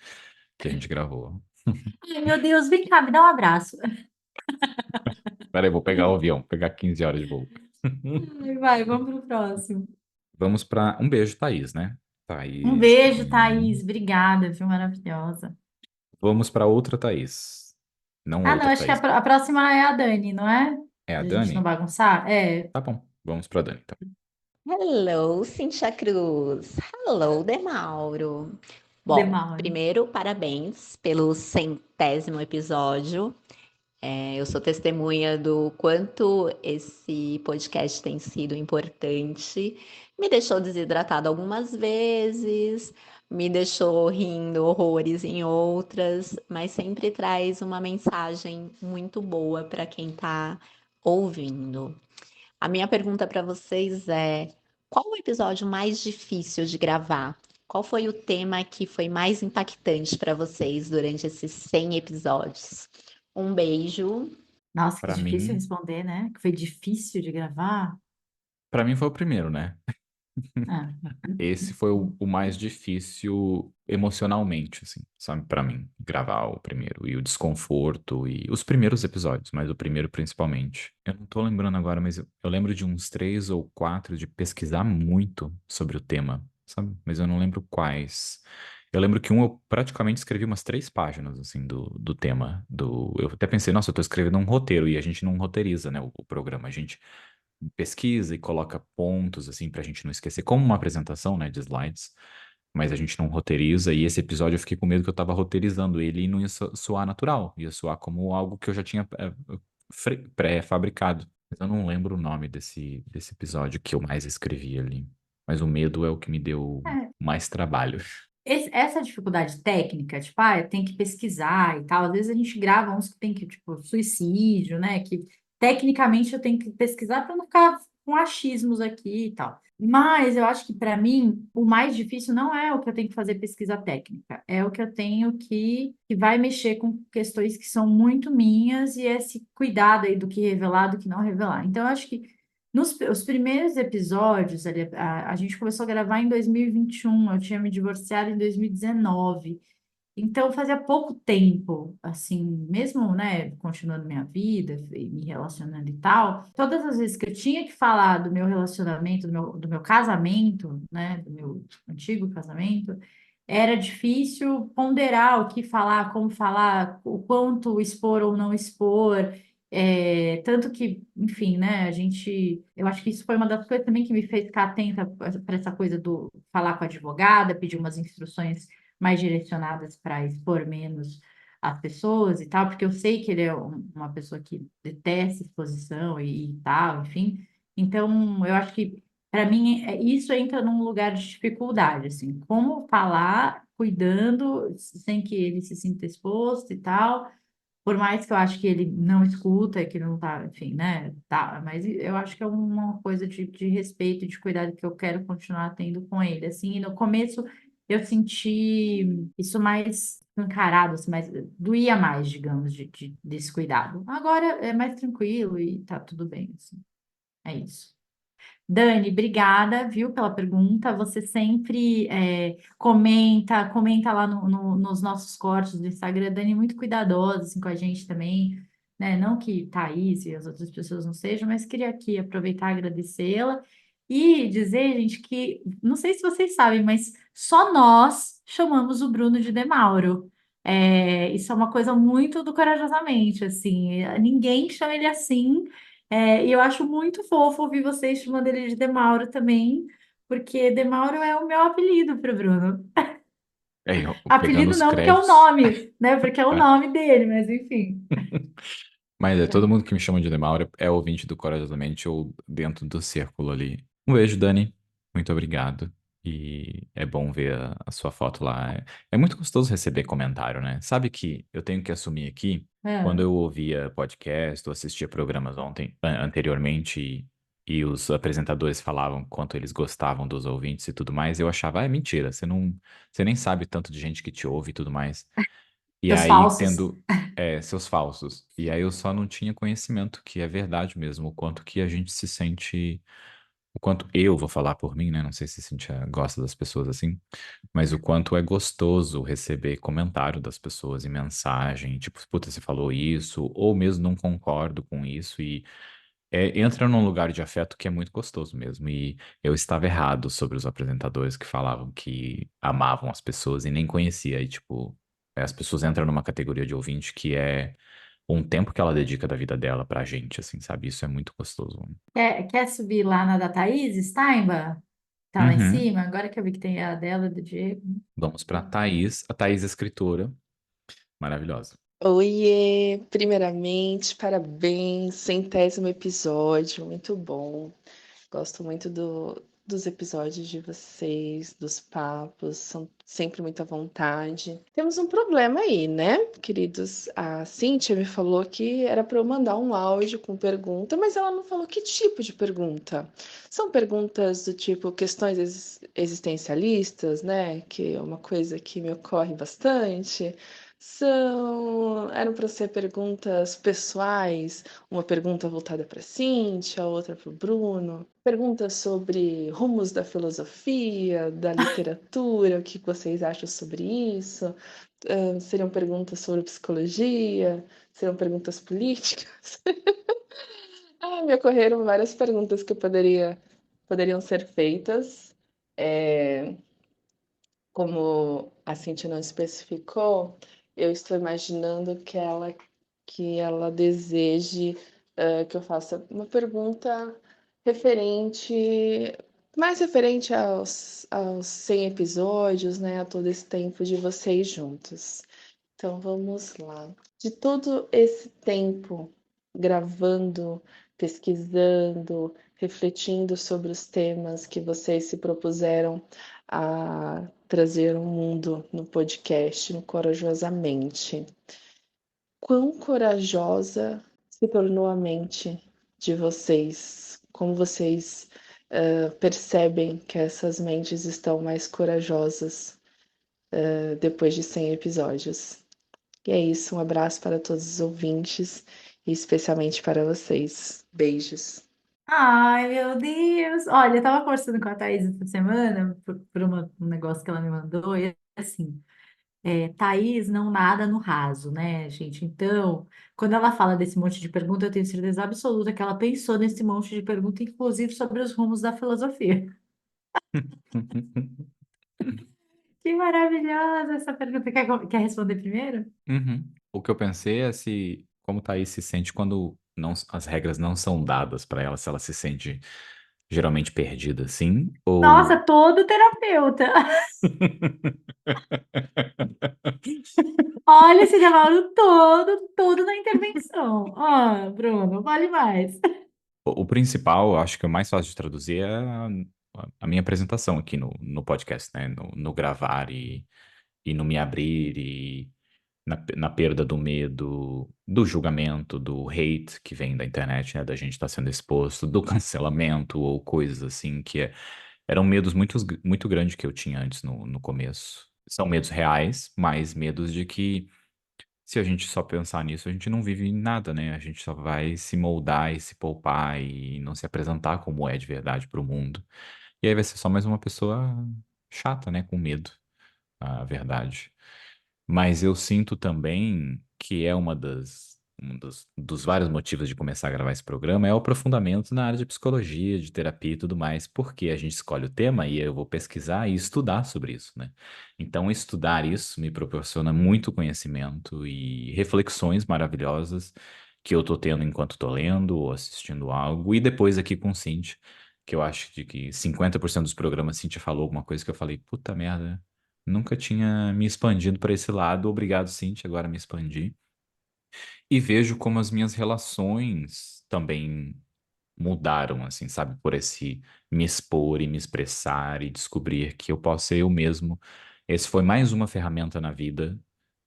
que a gente gravou. Ai, meu Deus, vem cá, me dá um abraço. Peraí, vou pegar o avião, pegar 15 horas de voo. Ai, vai, vamos pro próximo. Vamos para um beijo, Thaís, né? Um Thaís. beijo, Thaís. Obrigada, viu? Maravilhosa. Vamos para outra Thaís. Não Ah, não, outra acho que Thaís. a próxima é a Dani, não é? É a Pra gente não Dani? bagunçar? É, Tá bom, vamos para Dani, então. Hello, Cintia Cruz. Hello, Demauro. Bom, Demauro. primeiro, parabéns pelo 100º episódio. Eu sou testemunha do quanto esse podcast tem sido importante. Me deixou desidratada algumas vezes, me deixou rindo horrores em outras, mas sempre traz uma mensagem muito boa para quem está ouvindo. A minha pergunta para vocês é: qual o episódio mais difícil de gravar? Qual foi o tema que foi mais impactante para vocês durante esses 100 episódios? Um beijo. Nossa, que Para difícil mim, responder, né? Que foi difícil de gravar. para mim foi o primeiro, né? Ah, Esse foi o mais difícil emocionalmente, assim, sabe, pra mim, gravar o primeiro. E o desconforto e os primeiros episódios, mas o primeiro principalmente. Eu não tô lembrando agora, mas eu lembro de uns 3 ou 4 de pesquisar muito sobre o tema, sabe? Mas eu não lembro quais. Eu lembro que um eu praticamente escrevi umas 3 páginas, assim, do tema. Eu até pensei, nossa, eu tô escrevendo um roteiro, e a gente não roteiriza, né, o programa. A gente pesquisa e coloca pontos, assim, pra gente não esquecer, como uma apresentação, né, de slides, mas a gente não roteiriza, e esse episódio eu fiquei com medo que eu tava roteirizando ele e não ia soar natural, ia soar como algo que eu já tinha pré-fabricado. Mas eu não lembro o nome desse episódio que eu mais escrevi ali. Mas o medo é o que me deu É, mais trabalho. essa dificuldade técnica, tipo, tem que pesquisar e tal. Às vezes a gente grava uns que tem que, tipo, suicídio, né? Que tecnicamente eu tenho que pesquisar para não ficar com achismos aqui e tal. Mas eu acho que para mim o mais difícil não é o que eu tenho que fazer pesquisa técnica, é o que eu tenho que vai mexer com questões que são muito minhas e esse cuidado aí do que revelar, do que não revelar. Então eu acho que os primeiros episódios, a gente começou a gravar em 2021, eu tinha me divorciado em 2019. Então, fazia pouco tempo, assim, mesmo, né, continuando minha vida, e me relacionando e tal, todas as vezes que eu tinha que falar do meu relacionamento, do meu casamento, né, do meu antigo casamento, era difícil ponderar o que falar, como falar, o quanto expor ou não expor. Tanto que, enfim, né, eu acho que isso foi uma das coisas também que me fez ficar atenta para essa coisa do falar com a advogada, pedir umas instruções mais direcionadas para expor menos as pessoas e tal, porque eu sei que ele é uma pessoa que detesta exposição e tal, enfim. Então, eu acho que, para mim, isso entra num lugar de dificuldade, assim, como falar, cuidando, sem que ele se sinta exposto e tal. Por mais que eu acho que ele não escuta, que ele não tá, enfim, né? Tá, mas eu acho que é uma coisa de respeito e de cuidado que eu quero continuar tendo com ele. Assim, e no começo eu senti isso mais encarado, assim, mais, doía mais, digamos, desse cuidado. Agora é mais tranquilo e tá tudo bem, assim. É isso. Dani, obrigada, viu, pela pergunta. Você sempre comenta lá nos nossos cortes do Instagram. Dani, é muito cuidadosa assim, com a gente também, né? Não que Thaís e as outras pessoas não sejam, mas queria aqui aproveitar e agradecê-la e dizer, gente, que não sei se vocês sabem, mas só nós chamamos o Bruno de Demauro. Isso é uma coisa muito do Corajosamente, assim. Ninguém chama ele assim. E eu acho muito fofo ouvir vocês chamando ele de Demauro também, porque Demauro é o meu apelido para o Bruno. Aí, ó, pegando Apelido os não, porque é o créditos. nome, né? Porque é o nome dele, mas enfim. Mas todo mundo que me chama de Demauro é ouvinte do Corajosamente ou dentro do círculo ali. Um beijo, Dani. Muito obrigado. E é bom ver a sua foto lá. É muito gostoso receber comentário, né? Sabe que eu tenho que assumir aqui, quando É. eu ouvia podcast ou assistia programas anteriormente, e os apresentadores falavam quanto eles gostavam dos ouvintes e tudo mais, eu achava, é mentira, você nem sabe tanto de gente que te ouve e tudo mais. E Seus aí, falsos. tendo seus falsos. E aí eu só não tinha conhecimento, que é verdade mesmo, o quanto que a gente se sente, o quanto eu vou falar por mim, né? Não sei se Cintia gosta das pessoas assim, mas o quanto é gostoso receber comentário das pessoas e mensagem, tipo, puta, você falou isso, ou mesmo não concordo com isso, e entra num lugar de afeto que é muito gostoso mesmo. E eu estava errado sobre os apresentadores que falavam que amavam as pessoas e nem conhecia. E, tipo, as pessoas entram numa categoria de ouvinte que é um tempo que ela dedica da vida dela pra gente, assim, sabe? Isso é muito gostoso. Quer subir lá na da Thaís, Steinba? Tá lá em Uhum. cima? Agora que eu vi que tem a dela, do Diego. Vamos pra Thaís. A Thaís é escritora, maravilhosa. Oiê! Primeiramente, parabéns, centésimo episódio, muito bom. Gosto muito dos episódios de vocês, dos papos, são sempre muito à vontade. Temos um problema aí, né, queridos? A Cíntia me falou que era para eu mandar um áudio com pergunta, mas ela não falou que tipo de pergunta. São perguntas do tipo questões existencialistas, né, que é uma coisa que me ocorre bastante. Eram para ser perguntas pessoais, uma pergunta voltada para Cíntia, outra para o Bruno. Perguntas sobre rumos da filosofia, da literatura, o que vocês acham sobre isso? Seriam perguntas sobre psicologia? Seriam perguntas políticas? Me ocorreram várias perguntas que poderiam ser feitas. É, como a Cintia não especificou, eu estou imaginando que ela deseje que eu faça uma pergunta referente, mais referente aos 100 episódios, né, a todo esse tempo de vocês juntos. Então vamos lá. De todo esse tempo gravando, pesquisando, refletindo sobre os temas que vocês se propuseram a trazer ao mundo no podcast, no Corajosamente. Quão corajosa se tornou a mente de vocês? Como vocês percebem que essas mentes estão mais corajosas depois de 100 episódios? E é isso, um abraço para todos os ouvintes e especialmente para vocês. Beijos. Ai, meu Deus! Olha, eu tava conversando com a Thaís essa semana por um negócio que ela me mandou, e assim, Thaís não nada no raso, né, gente? Então, quando ela fala desse monte de pergunta, eu tenho certeza absoluta que ela pensou nesse monte de pergunta, inclusive sobre os rumos da filosofia. Que maravilhosa essa pergunta. Quer responder primeiro? Uhum. O que eu pensei é se como Thaís se sente quando não, as regras não são dadas pra ela, se ela se sente geralmente perdida, assim, Nossa, ou todo terapeuta. Olha esse cavalo todo na intervenção. Ah, Bruno, vale mais. o principal, acho que o mais fácil de traduzir é a minha apresentação aqui no podcast, né? No gravar e no me abrir e na perda do medo, do julgamento, do hate que vem da internet, né? Da gente estar sendo exposto, do cancelamento ou coisas assim eram medos muito grandes que eu tinha antes no começo. São medos reais, mas medos de que se a gente só pensar nisso, a gente não vive nada, né? A gente só vai se moldar e se poupar e não se apresentar como é de verdade para o mundo. E aí vai ser só mais uma pessoa chata, né? Com medo, a verdade. Mas eu sinto também que é um dos vários motivos de começar a gravar esse programa é o aprofundamento na área de psicologia, de terapia e tudo mais, porque a gente escolhe o tema e eu vou pesquisar e estudar sobre isso, né? Então, estudar isso me proporciona muito conhecimento e reflexões maravilhosas que eu tô tendo enquanto tô lendo ou assistindo algo, e depois aqui com o Cintia, que eu acho de que 50% dos programas Cintia falou alguma coisa que eu falei, puta merda. Nunca tinha me expandido para esse lado. Obrigado, Cintia, agora me expandi. E vejo como as minhas relações também mudaram, assim, sabe? Por esse me expor e me expressar e descobrir que eu posso ser eu mesmo. Esse foi mais uma ferramenta na vida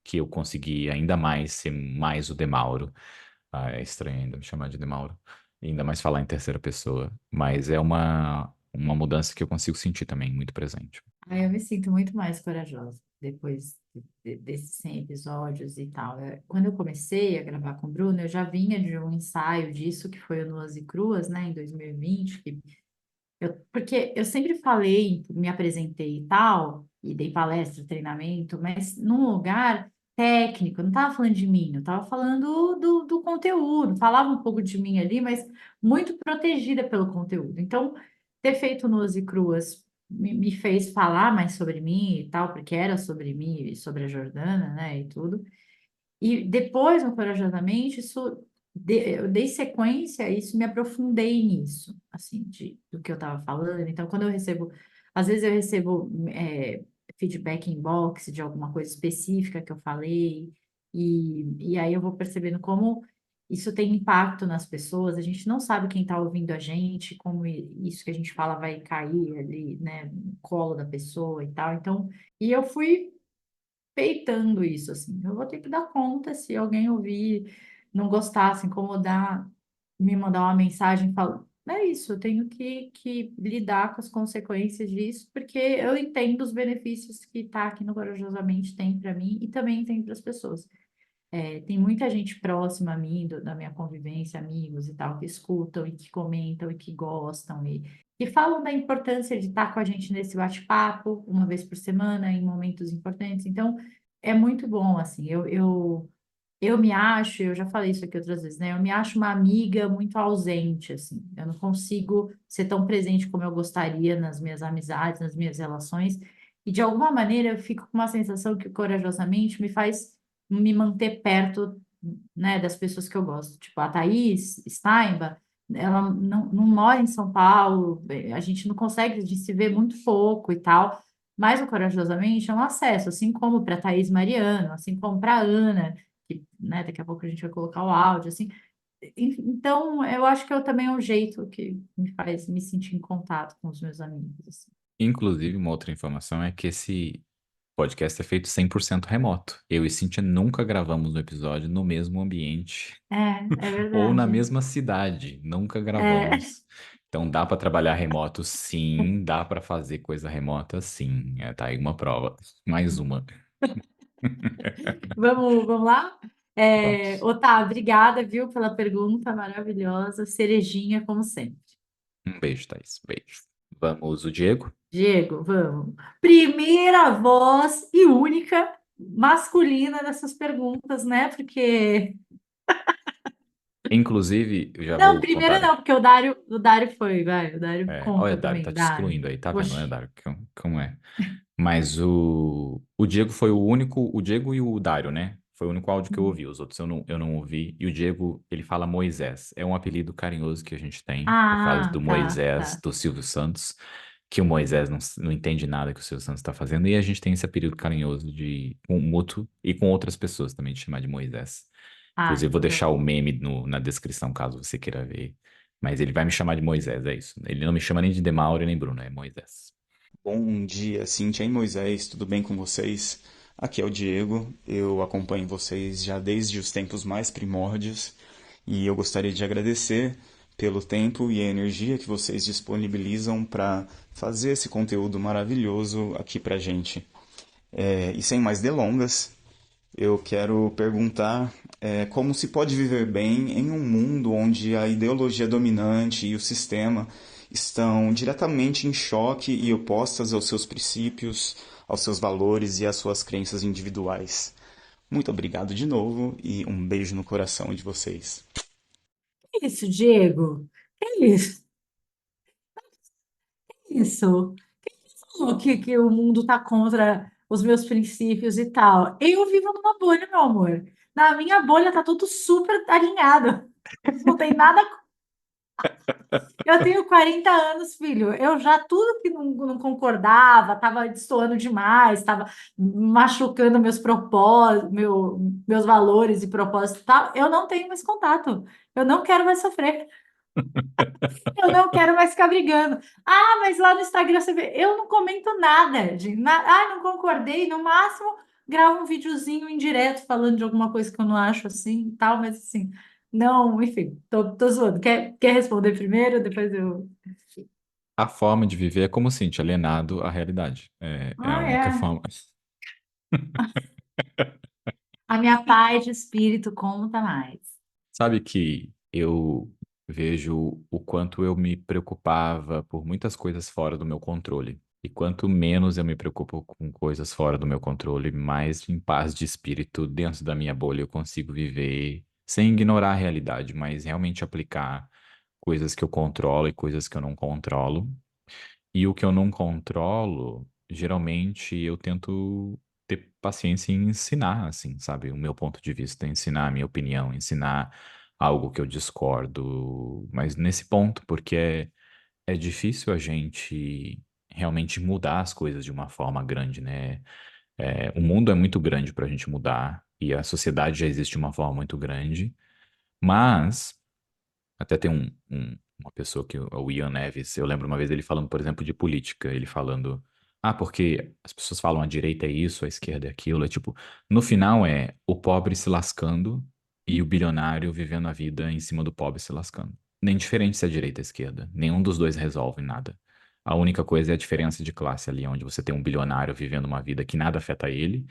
que eu consegui ainda mais ser mais o Demauro. Ah, é estranho ainda me chamar de Demauro. E ainda mais falar em terceira pessoa. Mas é uma mudança que eu consigo sentir também, muito presente. Aí eu me sinto muito mais corajosa depois desses 100 episódios e tal. Quando eu comecei a gravar com o Bruno, eu já vinha de um ensaio disso, que foi o Nuas e Cruas, né, em 2020, porque eu sempre falei, me apresentei e tal, e dei palestra, treinamento, mas num lugar técnico, eu não estava falando de mim, eu estava falando do conteúdo, falava um pouco de mim ali, mas muito protegida pelo conteúdo. Então, ter feito Nuas e Cruas me fez falar mais sobre mim e tal, porque era sobre mim e sobre a Jordana, né, e tudo. E depois, no Corajosamente, eu dei sequência a isso, me aprofundei nisso, assim, do que eu estava falando. Então, quando eu recebo, às vezes eu recebo feedback inbox de alguma coisa específica que eu falei, e aí eu vou percebendo como isso tem impacto nas pessoas. A gente não sabe quem está ouvindo a gente, como isso que a gente fala vai cair ali, né, no colo da pessoa e tal. Então, e eu fui peitando isso, assim. Eu vou ter que dar conta se alguém ouvir, não gostar, se incomodar, me mandar uma mensagem falando. É isso, eu tenho que lidar com as consequências disso, porque eu entendo os benefícios que estar aqui no Corajosamente tem para mim e também tem para as pessoas. Tem muita gente próxima a mim, da minha convivência, amigos e tal, que escutam e que comentam e que gostam e falam da importância de estar com a gente nesse bate-papo uma vez por semana, em momentos importantes. Então, é muito bom, assim. Eu me acho, eu já falei isso aqui outras vezes, né? Eu me acho uma amiga muito ausente, assim. Eu não consigo ser tão presente como eu gostaria nas minhas amizades, nas minhas relações. E de alguma maneira eu fico com uma sensação que corajosamente me faz me manter perto, né, das pessoas que eu gosto. Tipo, a Thaís Steinba ela não mora em São Paulo, a gente não consegue, a gente se vê muito pouco e tal, mas o Corajosamente é um acesso, assim como para Thaís Mariano, assim como para Ana, que, né, daqui a pouco a gente vai colocar o áudio, assim. Então, eu acho que eu também é um jeito que me faz me sentir em contato com os meus amigos, assim. Inclusive, uma outra informação é que esse podcast é feito 100% remoto. Eu e Cíntia nunca gravamos um episódio no mesmo ambiente É ou na verdade. mesma cidade. Nunca É, gravamos. Então dá para trabalhar remoto, sim. Dá para fazer coisa remota, sim. É, tá aí uma prova. Mais uma. vamos lá? Vamos. Otávio, obrigada, viu, pela pergunta maravilhosa, cerejinha, como sempre. Um beijo, Thaís. Beijo. Vamos, o Diego. Diego, vamos. Primeira voz e única masculina dessas perguntas, né? Porque. Inclusive, eu já Não, vou primeira contar. não, porque o Dário foi, vai, o Dário Olha, conta Dário, tá também, te Dário. excluindo aí, tá vendo, né, Oxi. Dário? Como é? Mas o Diego foi o único, o Diego e o Dário, né? Foi o único áudio que eu ouvi, os outros eu não ouvi. E o Diego, ele fala Moisés. É um apelido carinhoso que a gente tem por causa Ah, do tá, Moisés, tá. do Silvio Santos, que o Moisés não entende nada que o Silvio Santos está fazendo. E a gente tem esse apelido carinhoso com o mútuo e com outras pessoas também de chamar de Moisés. Ah, Inclusive, vou então tá deixar o bom. meme na descrição, caso você queira ver. Mas ele vai me chamar de Moisés, é isso. Ele não me chama nem de Demauro nem Bruno, é Moisés. Bom dia, Cintia e Moisés, tudo bem com vocês? Aqui é o Diego, eu acompanho vocês já desde os tempos mais primórdios e eu gostaria de agradecer pelo tempo e a energia que vocês disponibilizam para fazer esse conteúdo maravilhoso aqui pra gente. E sem mais delongas, eu quero perguntar como se pode viver bem em um mundo onde a ideologia dominante e o sistema estão diretamente em choque e opostas aos seus princípios, aos seus valores e às suas crenças individuais. Muito obrigado de novo e um beijo no coração de vocês. Que isso, Diego? Que isso? Que isso? Falou que o mundo tá contra os meus princípios e tal. Eu vivo numa bolha, meu amor. Na minha bolha tá tudo super alinhado. Não tem nada. Eu tenho 40 anos, filho. Eu já tudo que não concordava, estava destoando demais, estava machucando meus propósitos, meus valores e propósitos e tal. Eu não tenho mais contato. Eu não quero mais sofrer. Eu não quero mais ficar brigando. Ah, mas lá no Instagram você vê, eu não comento nada, Ah, não concordei. No máximo, gravo um videozinho indireto falando de alguma coisa que eu não acho assim e tal, mas assim, não, enfim, tô zoando. Quer responder primeiro? Depois eu. A forma de viver é como Cintia, alienado à realidade. É a Ah, única é. forma. A minha paz de espírito conta mais. Sabe que eu vejo o quanto eu me preocupava por muitas coisas fora do meu controle. E quanto menos eu me preocupo com coisas fora do meu controle, mais em paz de espírito dentro da minha bolha eu consigo viver sem ignorar a realidade, mas realmente aplicar coisas que eu controlo e coisas que eu não controlo. E o que eu não controlo, geralmente eu tento ter paciência em ensinar, assim, sabe? O meu ponto de vista, ensinar a minha opinião, ensinar algo que eu discordo, mas nesse ponto, porque é difícil a gente realmente mudar as coisas de uma forma grande, né? O mundo é muito grande para a gente mudar e a sociedade já existe de uma forma muito grande, mas até tem uma pessoa que, o Ian Neves, eu lembro uma vez ele falando, por exemplo, de política, ele falando, porque as pessoas falam a direita é isso, a esquerda é aquilo, é tipo, no final é o pobre se lascando e o bilionário vivendo a vida em cima do pobre se lascando. Nem diferente se é direita ou esquerda, nenhum dos dois resolve nada. A única coisa é a diferença de classe ali, onde você tem um bilionário vivendo uma vida que nada afeta ele,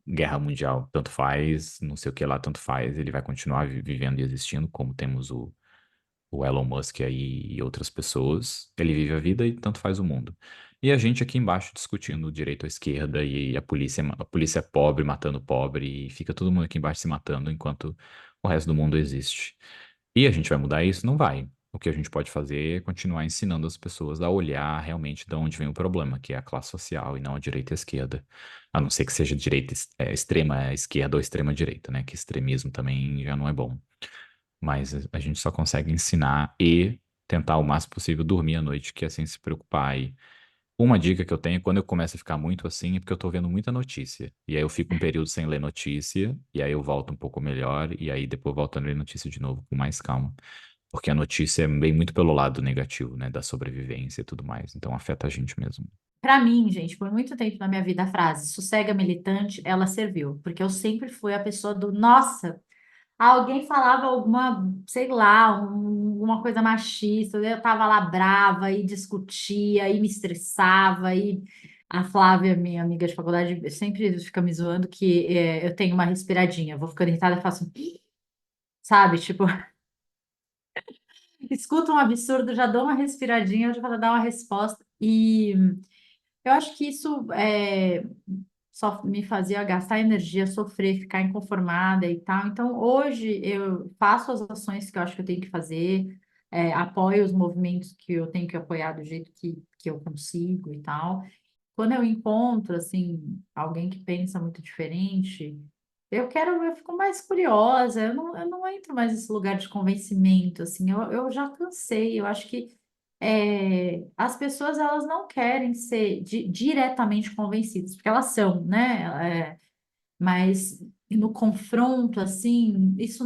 guerra mundial, tanto faz, não sei o que lá, tanto faz, ele vai continuar vivendo e existindo, como temos o Elon Musk aí e outras pessoas. Ele vive a vida e tanto faz o mundo. E a gente aqui embaixo discutindo direito à esquerda e a polícia é pobre matando pobre e fica todo mundo aqui embaixo se matando enquanto o resto do mundo existe. E a gente vai mudar isso? Não vai. O que a gente pode fazer é continuar ensinando as pessoas a olhar realmente de onde vem o problema, que é a classe social e não a direita e a esquerda. A não ser que seja extrema esquerda ou extrema direita, né? Que extremismo também já não é bom. mas a gente só consegue ensinar e tentar o máximo possível dormir à noite, que é sem se preocupar. E uma dica que eu tenho, quando eu começo a ficar muito assim, é porque eu tô vendo muita notícia. E aí eu fico um período sem ler notícia, e aí eu volto um pouco melhor, e aí depois volto a ler notícia de novo com mais calma. Porque a notícia vem muito pelo lado negativo, né, da sobrevivência e tudo mais. Então afeta a gente mesmo. Para mim, gente, por muito tempo na minha vida, a frase sossega militante, ela serviu, porque eu sempre fui a pessoa do, nossa, alguém falava alguma, sei lá, uma coisa machista, eu tava lá brava e discutia e me estressava e a Flávia, minha amiga de faculdade, sempre fica me zoando que eu tenho uma respiradinha, eu vou ficando irritada e faço, sabe, tipo, escuto um absurdo, já dou uma respiradinha, já para dar uma resposta e eu acho que isso só me fazia gastar energia, sofrer, ficar inconformada e tal. Então, hoje eu faço as ações que eu acho que eu tenho que fazer, apoio os movimentos que eu tenho que apoiar do jeito que eu consigo e tal. Quando eu encontro, assim, alguém que pensa muito diferente, eu fico mais curiosa, eu não entro mais nesse lugar de convencimento, assim, eu já cansei, eu acho que as pessoas elas não querem ser diretamente convencidas, porque elas são, né? Mas no confronto, assim, isso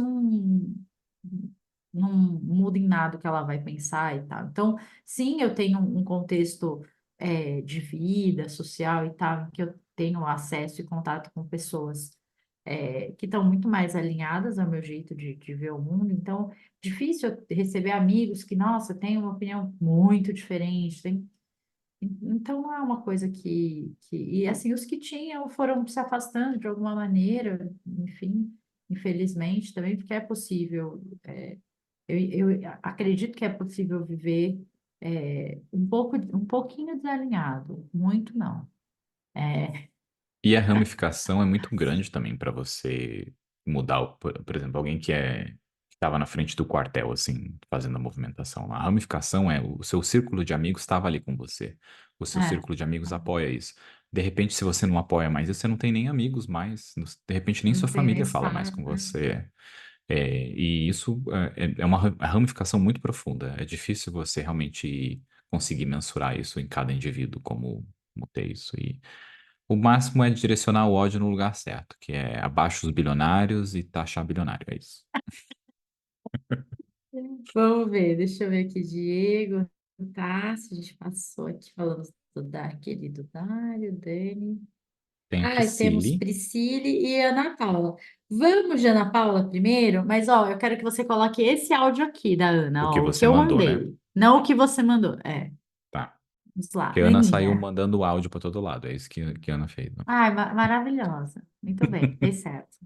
não muda em nada o que ela vai pensar e tal. Então, sim, eu tenho um contexto de vida social e tal, em que eu tenho acesso e contato com pessoas que estão muito mais alinhadas ao meu jeito de ver o mundo. Então, difícil eu receber amigos que, nossa, têm uma opinião muito diferente. Então, não é uma coisa E assim, os que tinham foram se afastando de alguma maneira, enfim, infelizmente também, porque é possível. Eu acredito que é possível viver um pouquinho desalinhado, muito não. É, E a ramificação é muito grande também para você mudar, por exemplo, alguém que estava na frente do quartel, assim, fazendo a movimentação lá. A ramificação é o seu círculo de amigos estava ali com você. O seu é, círculo de amigos apoia isso. De repente, se você não apoia mais isso, você não tem nem amigos mais. De repente, nem não sua tem nem família fala mais espaço. com você. E isso é uma ramificação muito profunda. É difícil você realmente conseguir mensurar isso em cada indivíduo, como ter isso. E o máximo é direcionar o ódio no lugar certo, que é abaixo os bilionários e taxar bilionário. É isso. Vamos ver, deixa eu ver aqui, Diego, tá? Se a gente passou aqui, falamos querido Dário, Dani. Tem a Ah, temos Priscile, Priscile e Ana Paula. Vamos de Ana Paula primeiro, mas ó, eu quero que você coloque esse áudio aqui da o Ana, que ó, o que você eu mandou, né? mandei, não o que você mandou. Tá. Vamos lá, Porque a Ana saiu Aninha. mandando áudio pra todo lado. É isso que a Ana fez, né? Ai, maravilhosa. Muito bem, fez certo.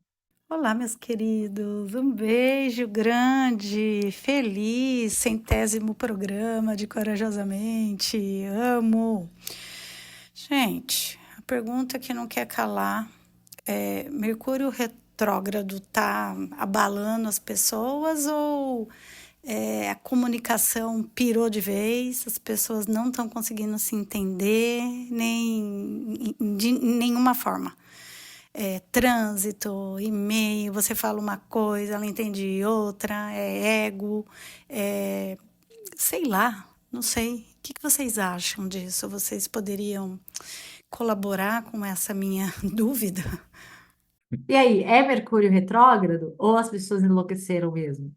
Olá, meus queridos, um beijo grande, feliz, centésimo programa de Corajosamente, amo. Gente, a pergunta que não quer calar é: Mercúrio retrógrado tá abalando as pessoas ou a comunicação pirou de vez, as pessoas não estão conseguindo se entender, nem de nenhuma forma? Trânsito, e-mail, você fala uma coisa, ela entende outra, é ego, é, sei lá, não sei. O que vocês acham disso? Vocês poderiam colaborar com essa minha dúvida? E aí, é Mercúrio retrógrado ou as pessoas enlouqueceram mesmo?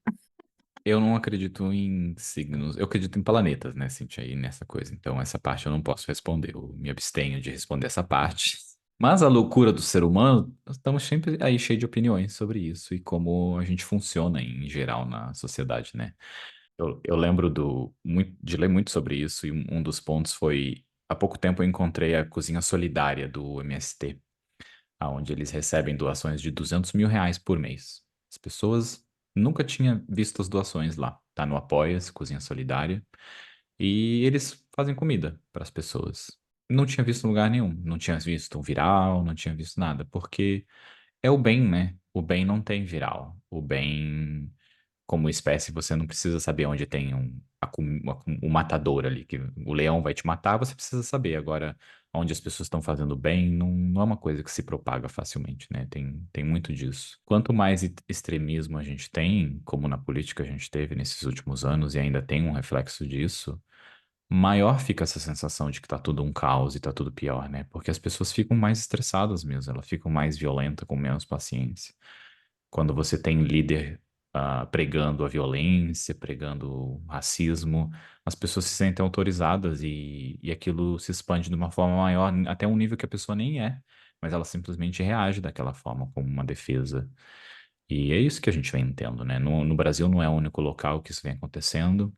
Eu não acredito em signos. Eu acredito em planetas, né, Cintia, aí nessa coisa. Então, essa parte eu não posso responder. Eu me abstenho de responder essa parte. Mas a loucura do ser humano, nós estamos sempre aí cheio de opiniões sobre isso e como a gente funciona em geral na sociedade, né? Eu lembro de ler muito sobre isso e um dos pontos foi, há pouco tempo eu encontrei a Cozinha Solidária do MST, onde eles recebem doações de R$ 200.000 por mês. As pessoas nunca tinham visto as doações lá. Tá no Apoia-se, Cozinha Solidária, e eles fazem comida para as pessoas. Não tinha visto em lugar nenhum, não tinha visto um viral, não tinha visto nada, porque é o bem, né? O bem não tem viral. O bem como espécie, você não precisa saber onde tem um matador ali, que o leão vai te matar, você precisa saber. Agora, onde as pessoas estão fazendo bem, não é uma coisa que se propaga facilmente, né? Tem muito disso. Quanto mais extremismo a gente tem, como na política a gente teve nesses últimos anos e ainda tem um reflexo disso, maior fica essa sensação de que tá tudo um caos e tá tudo pior, né? Porque as pessoas ficam mais estressadas mesmo, elas ficam mais violentas, com menos paciência. Quando você tem líder pregando a violência, pregando o racismo, as pessoas se sentem autorizadas e aquilo se expande de uma forma maior, até um nível que a pessoa nem é, mas ela simplesmente reage daquela forma, como uma defesa. E é isso que a gente vem tendo, né? No Brasil não é o único local que isso vem acontecendo.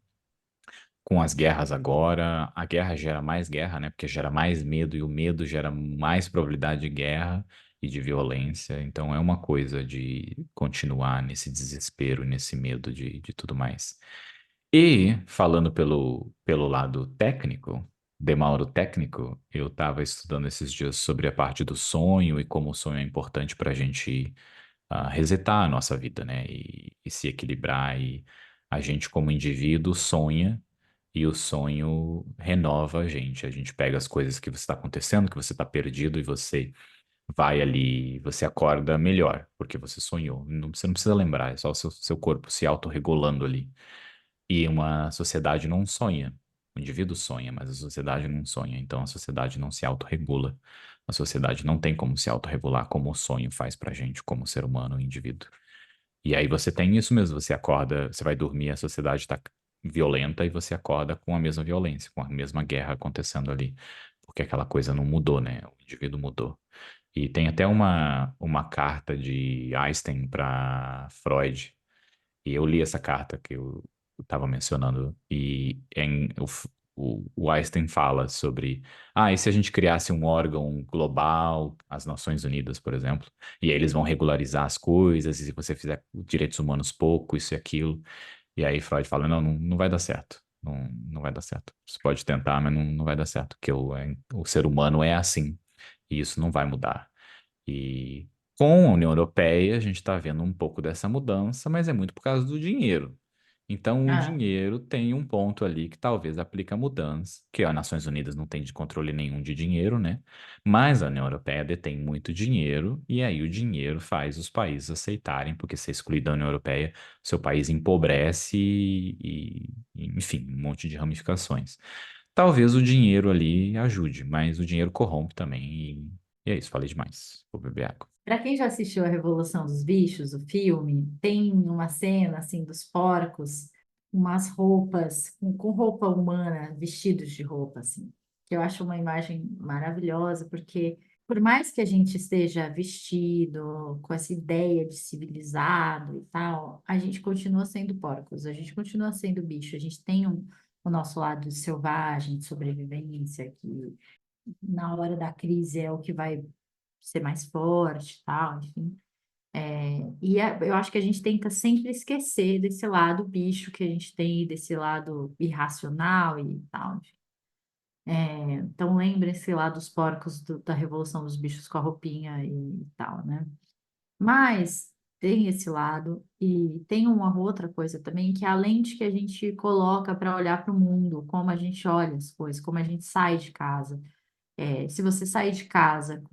Com as guerras agora, a guerra gera mais guerra, né? Porque gera mais medo e o medo gera mais probabilidade de guerra e de violência. Então é uma coisa de continuar nesse desespero, nesse medo de tudo mais. E falando pelo lado técnico, Demauro técnico, eu estava estudando esses dias sobre a parte do sonho e como o sonho é importante para a gente resetar a nossa vida, né? E se equilibrar. E a gente, como indivíduo, sonha e o sonho renova a gente. A gente pega as coisas que você está acontecendo, que você está perdido e você vai ali, você acorda melhor, porque você sonhou. Você não precisa lembrar, é só o seu corpo se autorregulando ali. E uma sociedade não sonha. O indivíduo sonha, mas a sociedade não sonha. Então a sociedade não se autorregula. A sociedade não tem como se autorregular como o sonho faz pra gente, como ser humano, indivíduo. E aí você tem isso mesmo, você acorda, você vai dormir, a sociedade está violenta e você acorda com a mesma violência, com a mesma guerra acontecendo ali. Porque aquela coisa não mudou, né? O indivíduo mudou. E tem até uma carta de Einstein para Freud, e eu li essa carta que eu estava mencionando, e o Einstein fala sobre, e se a gente criasse um órgão global, as Nações Unidas, por exemplo, e aí eles vão regularizar as coisas, e se você fizer direitos humanos pouco, isso e aquilo, e aí Freud fala, não vai dar certo, não vai dar certo. Você pode tentar, mas não vai dar certo, porque o ser humano é assim, e isso não vai mudar. E com a União Europeia, a gente está vendo um pouco dessa mudança, mas é muito por causa do dinheiro. Então, o Ah, dinheiro tem um ponto ali que talvez aplique a mudança, que as Nações Unidas não tem de controle nenhum de dinheiro, né? Mas a União Europeia detém muito dinheiro, e aí o dinheiro faz os países aceitarem, porque se excluir da União Europeia, seu país empobrece enfim, um monte de ramificações. Talvez o dinheiro ali ajude, mas o dinheiro corrompe também. E é isso, falei demais. Vou beber água. para quem já assistiu a Revolução dos Bichos, o filme, tem uma cena assim dos porcos, umas roupas com roupa humana, vestidos de roupa assim, que eu acho uma imagem maravilhosa, porque por mais que a gente esteja vestido com essa ideia de civilizado e tal, a gente continua sendo porcos, a gente continua sendo bicho, a gente tem o nosso lado selvagem, de sobrevivência, que na hora da crise é o que vai ser mais forte, tal, enfim. Eu acho que a gente tenta sempre esquecer desse lado bicho que a gente tem, desse lado irracional e tal, enfim. Então lembrem-se lá dos porcos da Revolução dos Bichos com a roupinha e tal, né? Mas tem esse lado e tem uma outra coisa também, que é a lente que a gente coloca para olhar para o mundo, como a gente olha as coisas, como a gente sai de casa. Se você sair de casa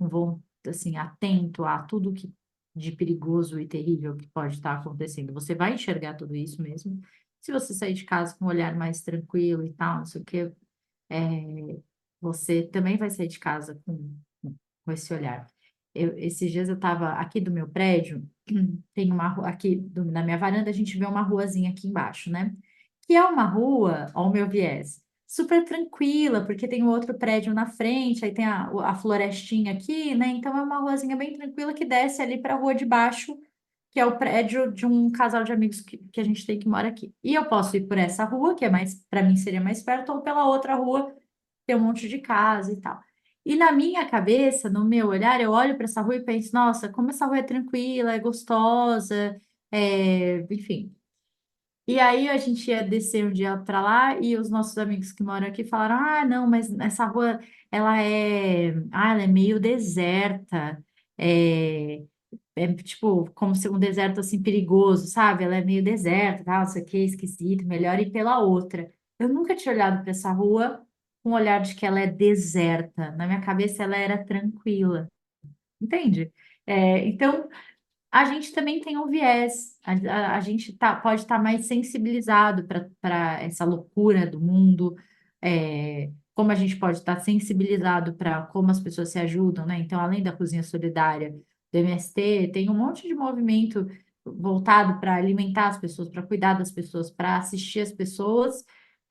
assim, atento a tudo que de perigoso e terrível que pode estar acontecendo, você vai enxergar tudo isso mesmo. Se você sair de casa com um olhar mais tranquilo e tal, não sei o quê, é, você também vai sair de casa com esse olhar. Esses dias eu estava aqui do meu prédio, tem uma rua aqui na minha varanda, a gente vê uma ruazinha aqui embaixo, né? Que é uma rua, ao meu viés, super tranquila, porque tem um outro prédio na frente, aí tem a florestinha aqui, né? Então é uma ruazinha bem tranquila que desce ali para a rua de baixo, que é o prédio de um casal de amigos que a gente tem que mora aqui. E eu posso ir por essa rua, que é mais, para mim seria mais perto, ou pela outra rua, tem um monte de casa e tal. E na minha cabeça, no meu olhar, eu olho para essa rua e penso, nossa, como essa rua é tranquila, é gostosa, enfim. E aí a gente ia descer um dia para lá e os nossos amigos que moram aqui falaram: "Ah, não, mas essa rua ela é meio deserta. É, é tipo como se um deserto assim perigoso, sabe? Ela é meio deserta, tal, isso aqui é esquisito, melhor ir pela outra." Eu nunca tinha olhado para essa rua com o olhar de que ela é deserta. Na minha cabeça, ela era tranquila, entende? Então, a gente também tem um viés, a gente pode estar mais sensibilizado para essa loucura do mundo, como a gente pode estar sensibilizado para como as pessoas se ajudam, né? Então, além da cozinha solidária do MST, tem um monte de movimento voltado para alimentar as pessoas, para cuidar das pessoas, para assistir as pessoas,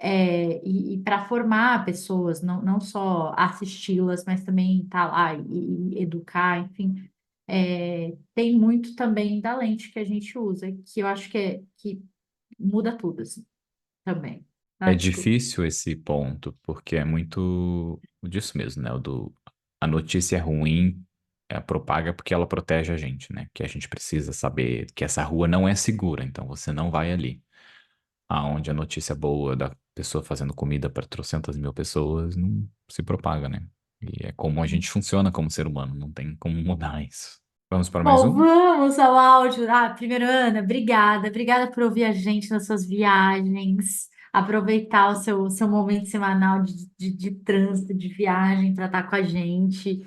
e para formar pessoas, não só assisti-las, mas também estar lá e educar, enfim. Tem muito também da lente que a gente usa, que eu acho que muda tudo, assim, também. Ah, É desculpa. difícil esse ponto, porque é muito disso mesmo, né? A notícia é ruim, propaga porque ela protege a gente, né? Que a gente precisa saber que essa rua não é segura, então você não vai ali. Aonde a notícia boa da pessoa fazendo comida para trocentas mil pessoas não se propaga, né? E é como a gente funciona como ser humano, não tem como mudar isso. Vamos para mais Bom, um? vamos ao áudio. Primeiro, Ana, obrigada. Obrigada por ouvir a gente nas suas viagens, aproveitar o seu momento semanal de trânsito, de viagem para estar com a gente.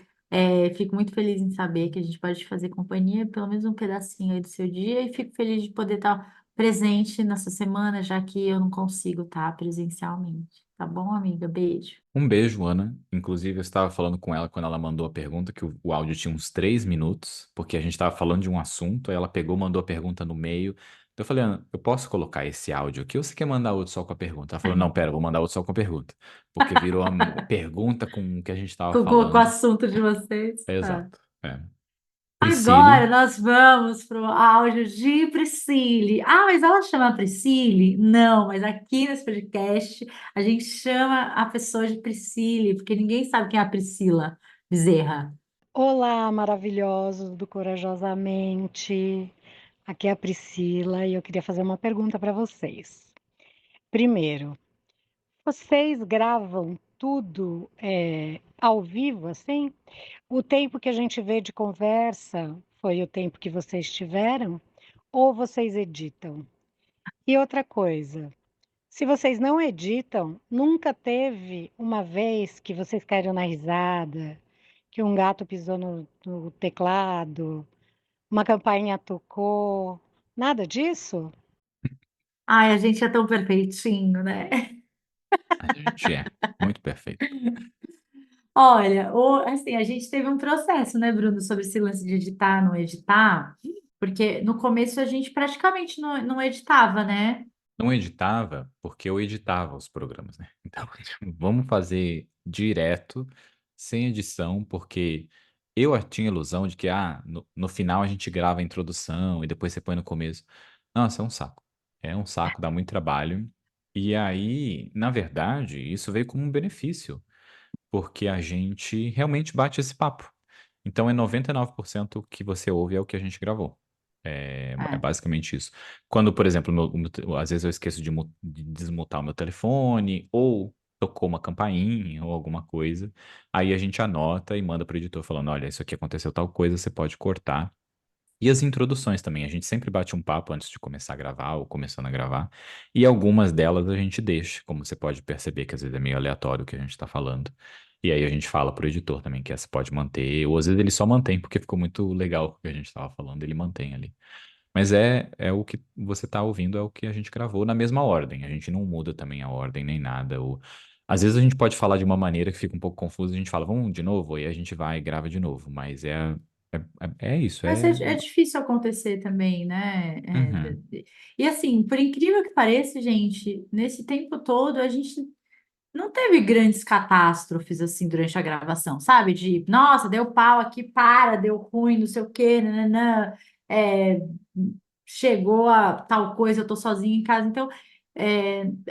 Fico muito feliz em saber que a gente pode te fazer companhia, pelo menos um pedacinho aí do seu dia, e fico feliz de poder estar presente nessa semana, já que eu não consigo estar presencialmente. Tá bom, amiga? Beijo. Um beijo, Ana. Inclusive, eu estava falando com ela quando ela mandou a pergunta, que o áudio tinha uns 3 minutos, porque a gente estava falando de um assunto, aí ela pegou, mandou a pergunta no meio. Então eu falei, Ana, eu posso colocar esse áudio aqui ou você quer mandar outro só com a pergunta? Ela falou, não, pera, eu vou mandar outro só com a pergunta. Porque virou a pergunta com o que a gente estava Com o falando. assunto de vocês. É Tá. exato. É. Agora Priscile, nós vamos para o áudio de Priscile. Mas ela chama Priscile? Não, mas aqui nesse podcast a gente chama a pessoa de Priscile, porque ninguém sabe quem é a Priscila Bezerra. Olá, maravilhosos do Corajosamente. Aqui é a Priscila e eu queria fazer uma pergunta para vocês. Primeiro, vocês gravam tudo ao vivo, assim? O tempo que a gente vê de conversa foi o tempo que vocês tiveram? Ou vocês editam? E outra coisa, se vocês não editam, nunca teve uma vez que vocês caíram na risada, que um gato pisou no teclado, uma campainha tocou, nada disso? Ai, a gente é tão perfeitinho, né? a gente é muito perfeito. Olha, assim, a gente teve um processo, né, Bruno, sobre esse lance de editar, não editar, porque no começo a gente praticamente não editava, né? Não editava porque eu editava os programas, né? Então, tipo, vamos fazer direto, sem edição, porque eu tinha a ilusão de que, no final a gente grava a introdução e depois você põe no começo. Nossa, é um saco. É um saco, dá muito trabalho. E aí, na verdade, isso veio como um benefício, porque a gente realmente bate esse papo. Então, é 99% que você ouve é o que a gente gravou. É É. basicamente isso. Quando, por exemplo, às vezes eu esqueço de desmutar o meu telefone, ou tocou uma campainha, ou alguma coisa, aí a gente anota e manda para o editor falando, olha, isso aqui aconteceu tal coisa, você pode cortar. E as introduções também, a gente sempre bate um papo antes de começar a gravar ou começando a gravar, e algumas delas a gente deixa, como você pode perceber que às vezes é meio aleatório o que a gente está falando. E aí a gente fala pro editor também que essa pode manter, ou às vezes ele só mantém porque ficou muito legal o que a gente estava falando, ele mantém ali. Mas é o que você está ouvindo, é o que a gente gravou na mesma ordem. A gente não muda também a ordem nem nada. Às vezes a gente pode falar de uma maneira que fica um pouco confuso, a gente fala, vamos de novo, aí a gente vai e grava de novo. Mas é isso, Mas é difícil acontecer também, né? Uhum. E assim, por incrível que pareça, gente, nesse tempo todo a gente não teve grandes catástrofes assim durante a gravação, sabe? De, nossa, deu pau aqui, deu ruim, não sei o quê, nananã, é, chegou a tal coisa, eu tô sozinha em casa. Então,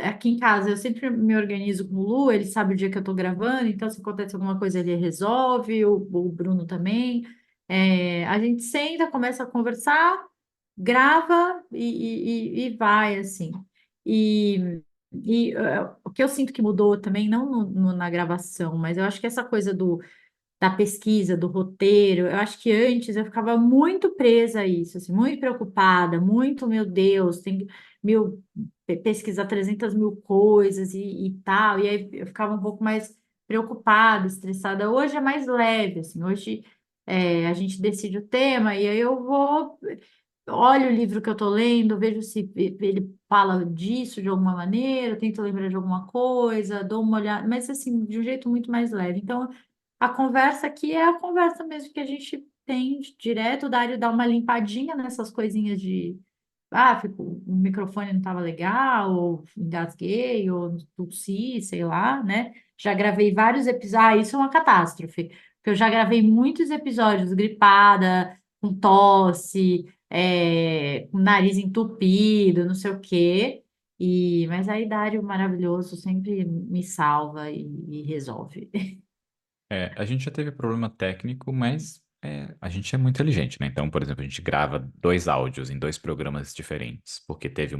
aqui em casa eu sempre me organizo com o Lu, ele sabe o dia que eu tô gravando, então se acontece alguma coisa ele resolve, o Bruno também. A gente senta, começa a conversar, grava e vai assim. O que eu sinto que mudou também, não na gravação, mas eu acho que essa coisa da pesquisa, do roteiro. Eu acho que antes eu ficava muito presa a isso, assim, muito preocupada, muito, meu Deus, tem mil pesquisar 300 mil coisas e tal, e aí eu ficava um pouco mais preocupada, estressada. Hoje é mais leve, assim, hoje a gente decide o tema e aí eu vou, olho o livro que eu estou lendo, vejo se ele fala disso de alguma maneira, eu tento lembrar de alguma coisa, dou uma olhada, mas assim, de um jeito muito mais leve. Então, a conversa aqui é a conversa mesmo que a gente tem direto, o Dário dá uma limpadinha nessas coisinhas de o microfone não estava legal, ou engasguei, ou tossi, sei lá, né? Já gravei vários episódios. Ah, isso é uma catástrofe, porque eu já gravei muitos episódios gripada, com tosse, com nariz entupido, não sei o quê. Mas aí Dário maravilhoso sempre me salva e resolve. A gente já teve problema técnico, mas a gente é muito inteligente, né? Então, por exemplo, a gente grava 2 áudios em 2 programas diferentes, porque teve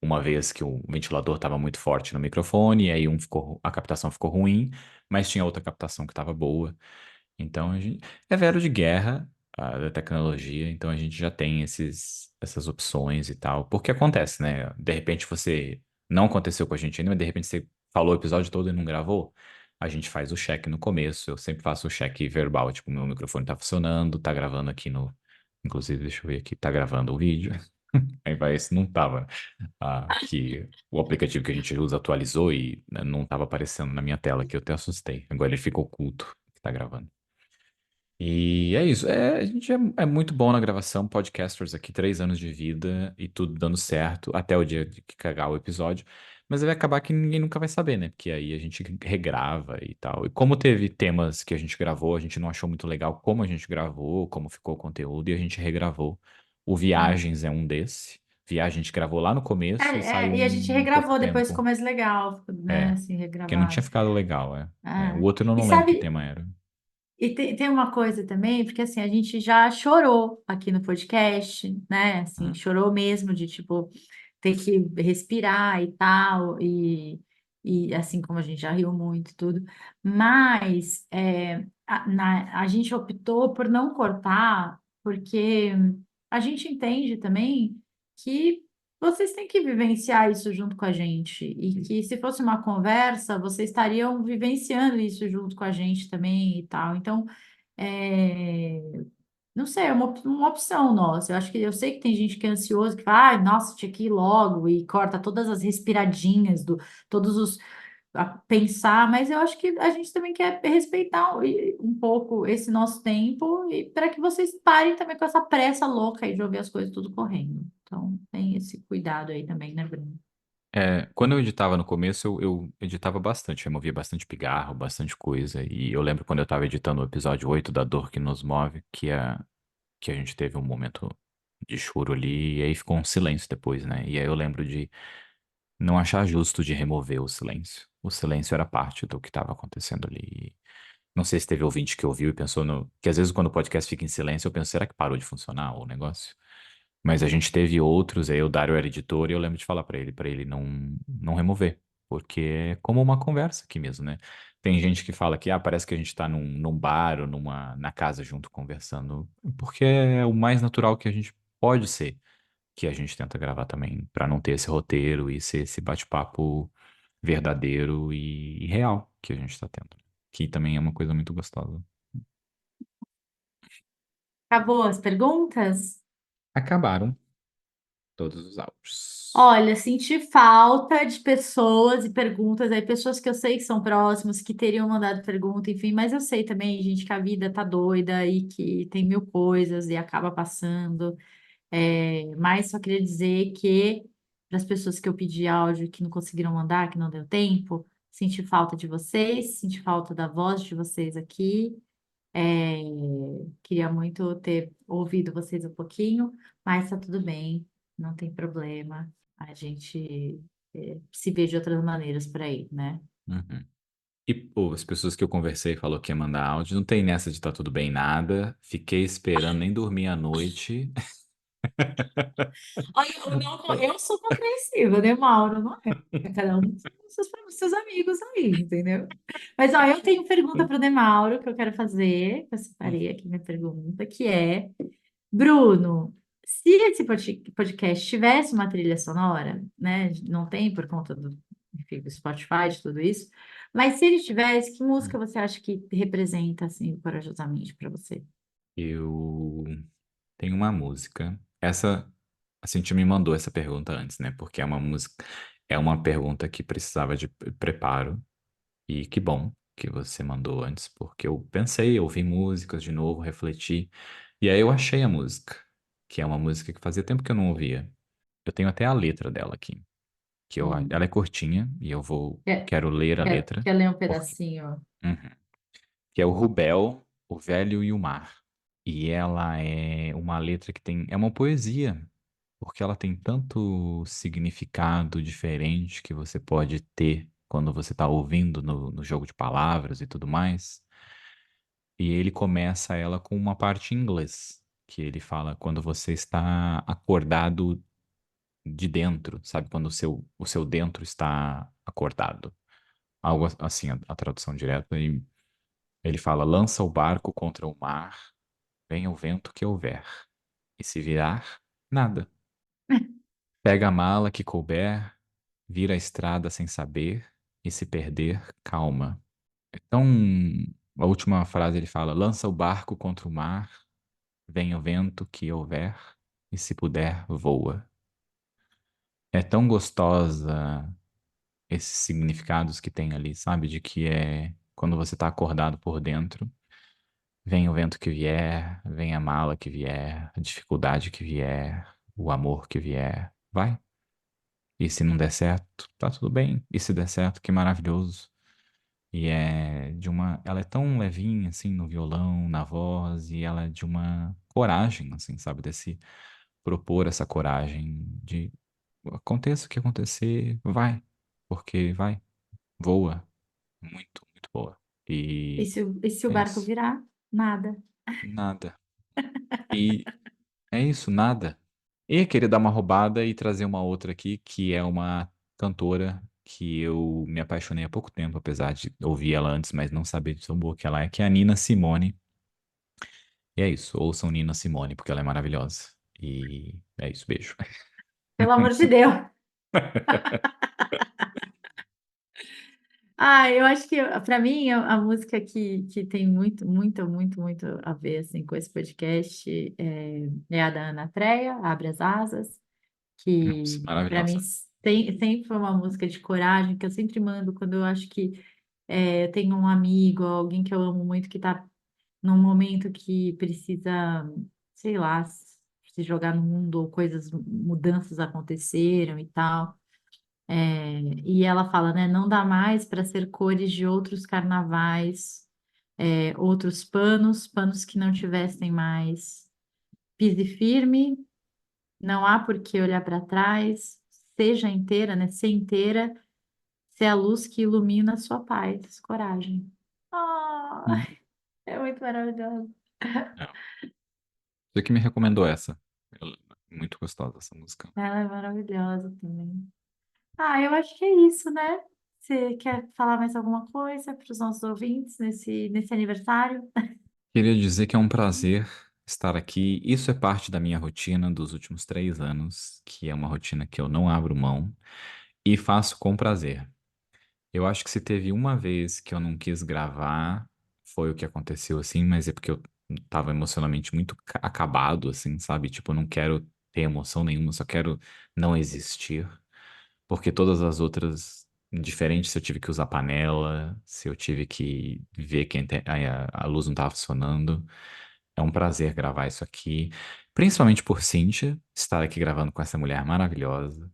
uma vez que o ventilador estava muito forte no microfone, e aí a captação ficou ruim, mas tinha outra captação que estava boa. Então, é vero de guerra, da tecnologia, então a gente já tem essas opções e tal. Porque acontece, né? De repente você não aconteceu com a gente ainda, mas de repente você falou o episódio todo e não gravou. A gente faz o check no começo, eu sempre faço o check verbal, tipo, meu microfone tá funcionando, tá gravando aqui no. Inclusive, deixa eu ver aqui, tá gravando o vídeo. Aí vai, esse não tava. Que o aplicativo que a gente usa atualizou e né, não tava aparecendo na minha tela, que eu até assustei. Agora ele fica oculto que tá gravando. E é isso. A gente é muito bom na gravação, podcasters aqui, 3 anos de vida e tudo dando certo até o dia de que cagar o episódio. Mas vai acabar que ninguém nunca vai saber, né? Porque aí a gente regrava e tal. E como teve temas que a gente gravou, a gente não achou muito legal como a gente gravou, como ficou o conteúdo, e a gente regravou. O Viagens é um desse. Viagem a gente gravou lá no começo e saiu E a gente em pouco regravou, depois ficou tempo. mais legal, né? É, Assim, porque não tinha regravado. ficado legal, é. O Ah, outro eu e não lembro que sabe, tema era. e tem uma coisa também, porque assim, a gente já chorou aqui no podcast, né? Assim, Hum. chorou mesmo de tipo ter que respirar e tal, e assim como a gente já riu muito e tudo, mas a gente optou por não cortar, porque a gente entende também que vocês têm que vivenciar isso junto com a gente, e que se fosse uma conversa, vocês estariam vivenciando isso junto com a gente também e tal. Então, é, não sei, é uma opção nossa. Eu sei que tem gente que é ansioso, que fala, ai, nossa, tinha que ir logo e corta todas as respiradinhas todos os pensar, mas eu acho que a gente também quer respeitar um pouco esse nosso tempo e para que vocês parem também com essa pressa louca aí de ouvir as coisas tudo correndo. Então, tem esse cuidado aí também, né, Bruno? Quando eu editava no começo, eu editava bastante, removia bastante pigarro, bastante coisa. E eu lembro quando eu tava editando o episódio 8 da Dor que Nos Move, que a gente teve um momento de choro ali, e aí ficou um silêncio depois, né? E aí eu lembro de não achar justo de remover o silêncio. O silêncio era parte do que estava acontecendo ali. Não sei se teve ouvinte que ouviu e pensou no. Que às vezes quando o podcast fica em silêncio, eu penso, será que parou de funcionar o negócio? Mas a gente teve outros, aí o Dário era editor e eu lembro de falar pra ele não remover, porque é como uma conversa aqui mesmo, né? Tem gente que fala que parece que a gente tá num bar ou na casa junto conversando, porque é o mais natural que a gente pode ser, que a gente tenta gravar também, pra não ter esse roteiro e ser esse bate-papo verdadeiro e real que a gente tá tendo, que também é uma coisa muito gostosa. Acabou as perguntas? Acabaram todos os áudios. Olha, senti falta de pessoas e perguntas aí, pessoas que eu sei que são próximas, que teriam mandado pergunta, enfim, mas eu sei também, gente, que a vida tá doida e que tem mil coisas e acaba passando. Mas só queria dizer que para as pessoas que eu pedi áudio que não conseguiram mandar, que não deu tempo, senti falta de vocês, senti falta da voz de vocês aqui. É, Queria muito ter ouvido vocês um pouquinho, mas tá tudo bem, não tem problema. A gente se vê de outras maneiras por aí, né? Uhum. E, pô, as pessoas que eu conversei falou que ia mandar áudio, não tem nessa de tá tudo bem nada. Fiquei esperando, nem dormi à noite. Olha, eu sou compreensiva, né, Mauro? Não é? Cada um com seus amigos aí, entendeu? Mas, ó, eu tenho pergunta para o Demauro que eu quero fazer, que eu separei aqui minha pergunta, que é, Bruno, se esse podcast tivesse uma trilha sonora, né, não tem por conta enfim, do Spotify, de tudo isso, mas se ele tivesse, que música você acha que representa, assim, corajosamente para você? Eu tenho uma música. Essa, a Cintia me mandou essa pergunta antes, né? Porque é uma música, é uma pergunta que precisava de preparo. E que bom que você mandou antes, porque eu pensei, ouvi músicas de novo, refleti. E aí eu achei a música, que é uma música que fazia tempo que eu não ouvia. Eu tenho até a letra dela aqui, Hum. ela é curtinha e Quer, quero ler a letra, quer ler um porque, pedacinho? Uhum. Que é o Rubel, o Velho e o Mar. E ela é uma letra que é uma poesia, porque ela tem tanto significado diferente que você pode ter quando você está ouvindo no jogo de palavras e tudo mais. E ele começa ela com uma parte em inglês, que ele fala quando você está acordado de dentro, sabe? Quando o seu dentro está acordado. Algo assim, a tradução direta. E ele fala: lança o barco contra o mar, venha o vento que houver. E se virar, nada. Pega a mala que couber, vira a estrada sem saber, e se perder, calma. Então, a última frase ele fala: lança o barco contra o mar, venha o vento que houver, e se puder, voa. É tão gostosa esses significados que tem ali, sabe? De que é quando você tá acordado por dentro, vem o vento que vier, vem a mala que vier, a dificuldade que vier, o amor que vier, vai. E se não der certo, tá tudo bem. E se der certo, que maravilhoso. E ela é tão levinha assim no violão, na voz, e ela é de uma coragem, assim, sabe, desse propor essa coragem de aconteça o que acontecer, vai, porque vai, voa, muito, muito boa. E E se o é barco isso, virar? Nada. nada. E é isso, nada. E queria dar uma roubada e trazer uma outra aqui, que é uma cantora que eu me apaixonei há pouco tempo, apesar de ouvir ela antes, mas não saber de tão boa que é a Nina Simone. E é isso, ouçam Nina Simone, porque ela é maravilhosa. E é isso, beijo. Pelo amor de Deus. Ah, eu acho que para mim a música que tem muito a ver assim com esse podcast é a da Ana Treia, Abre as Asas, Nossa, que para mim maravilhosa. sempre foi uma música de coragem que eu sempre mando quando eu acho que eu tenho um amigo, alguém que eu amo muito que está num momento que precisa, sei lá, se jogar no mundo ou mudanças aconteceram e tal. E ela fala, né? Não dá mais para ser cores de outros carnavais, outros panos que não tivessem mais. Pise firme, não há por que olhar para trás, seja inteira, né? Ser inteira, ser a luz que ilumina a sua paz, coragem. Ah, Hum, é muito maravilhoso. é. Você que me recomendou essa. Muito gostosa essa música. Ela é maravilhosa também. Ah, eu acho que é isso, né? Você quer falar mais alguma coisa para os nossos ouvintes nesse aniversário? Queria dizer que é um prazer estar aqui. Isso é parte da minha rotina dos últimos 3 anos, que é uma rotina que eu não abro mão e faço com prazer. Eu acho que se teve uma vez que eu não quis gravar, foi o que aconteceu assim, mas é porque eu tava emocionalmente muito acabado, assim, sabe? Tipo, eu não quero ter emoção nenhuma, só quero não existir. Porque todas as outras, diferente se eu tive que usar panela, se eu tive que ver que a luz não estava funcionando, é um prazer gravar isso aqui. Principalmente por Cíntia, estar aqui gravando com essa mulher maravilhosa,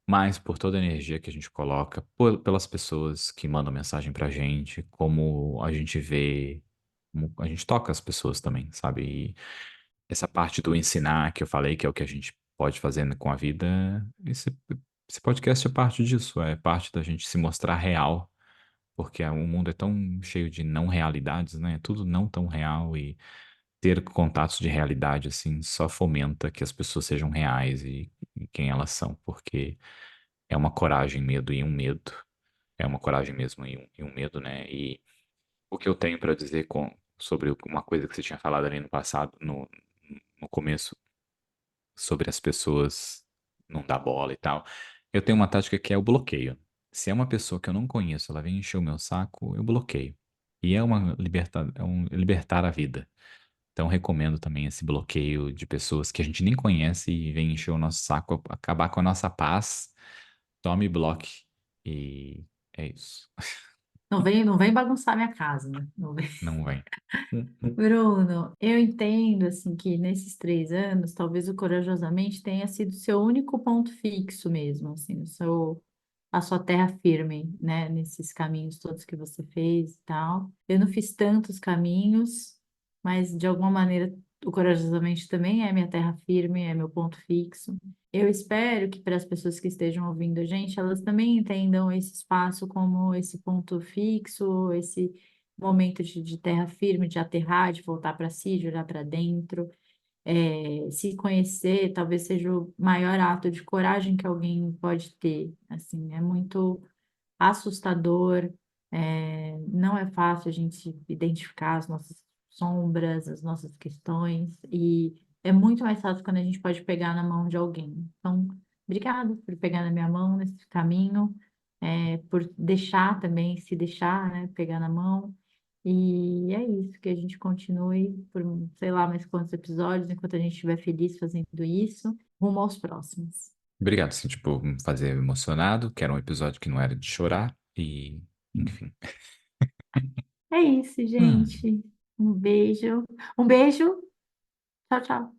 mas por toda a energia que a gente coloca, pelas pessoas que mandam mensagem pra gente, como a gente vê, como a gente toca as pessoas também, sabe? E essa parte do ensinar que eu falei, que é o que a gente pode fazer com a vida, esse podcast é parte disso, é parte da gente se mostrar real, porque o mundo é tão cheio de não realidades, né? É tudo não tão real e ter contatos de realidade, assim, só fomenta que as pessoas sejam reais e quem elas são, porque é uma coragem, medo e um medo. É uma coragem mesmo e um medo, né? E o que eu tenho para dizer sobre uma coisa que você tinha falado ali no passado, no começo, sobre as pessoas não dar bola e tal. Eu tenho uma tática que é o bloqueio. Se é uma pessoa que eu não conheço, ela vem encher o meu saco, eu bloqueio. E é um libertar a vida. Então, recomendo também esse bloqueio de pessoas que a gente nem conhece e vem encher o nosso saco, acabar com a nossa paz. Tome bloque. E é isso. Não vem bagunçar minha casa, né? Não vem. Não vem. Bruno, eu entendo assim que nesses 3 anos, talvez o Corajosamente tenha sido seu único ponto fixo mesmo, assim, a sua terra firme, né? Nesses caminhos todos que você fez e tal. Eu não fiz tantos caminhos, mas de alguma maneira o Corajosamente também é minha terra firme, é meu ponto fixo. Eu espero que para as pessoas que estejam ouvindo a gente, elas também entendam esse espaço como esse ponto fixo, esse momento de terra firme, de aterrar, de voltar para si, de olhar para dentro. Se conhecer talvez seja o maior ato de coragem que alguém pode ter. Assim, é muito assustador, não é fácil a gente identificar as nossas sombras, as nossas questões, e é muito mais fácil quando a gente pode pegar na mão de alguém. Então, obrigada por pegar na minha mão nesse caminho, por deixar também, se deixar, né, pegar na mão. E é isso, que a gente continue por, sei lá, mais quantos episódios, enquanto a gente estiver feliz fazendo isso, rumo aos próximos. Obrigado, assim, tipo, me fazer emocionado, que era um episódio que não era de chorar, e, enfim. É isso, Hum. gente. Um beijo. Um beijo. Tchau, tchau.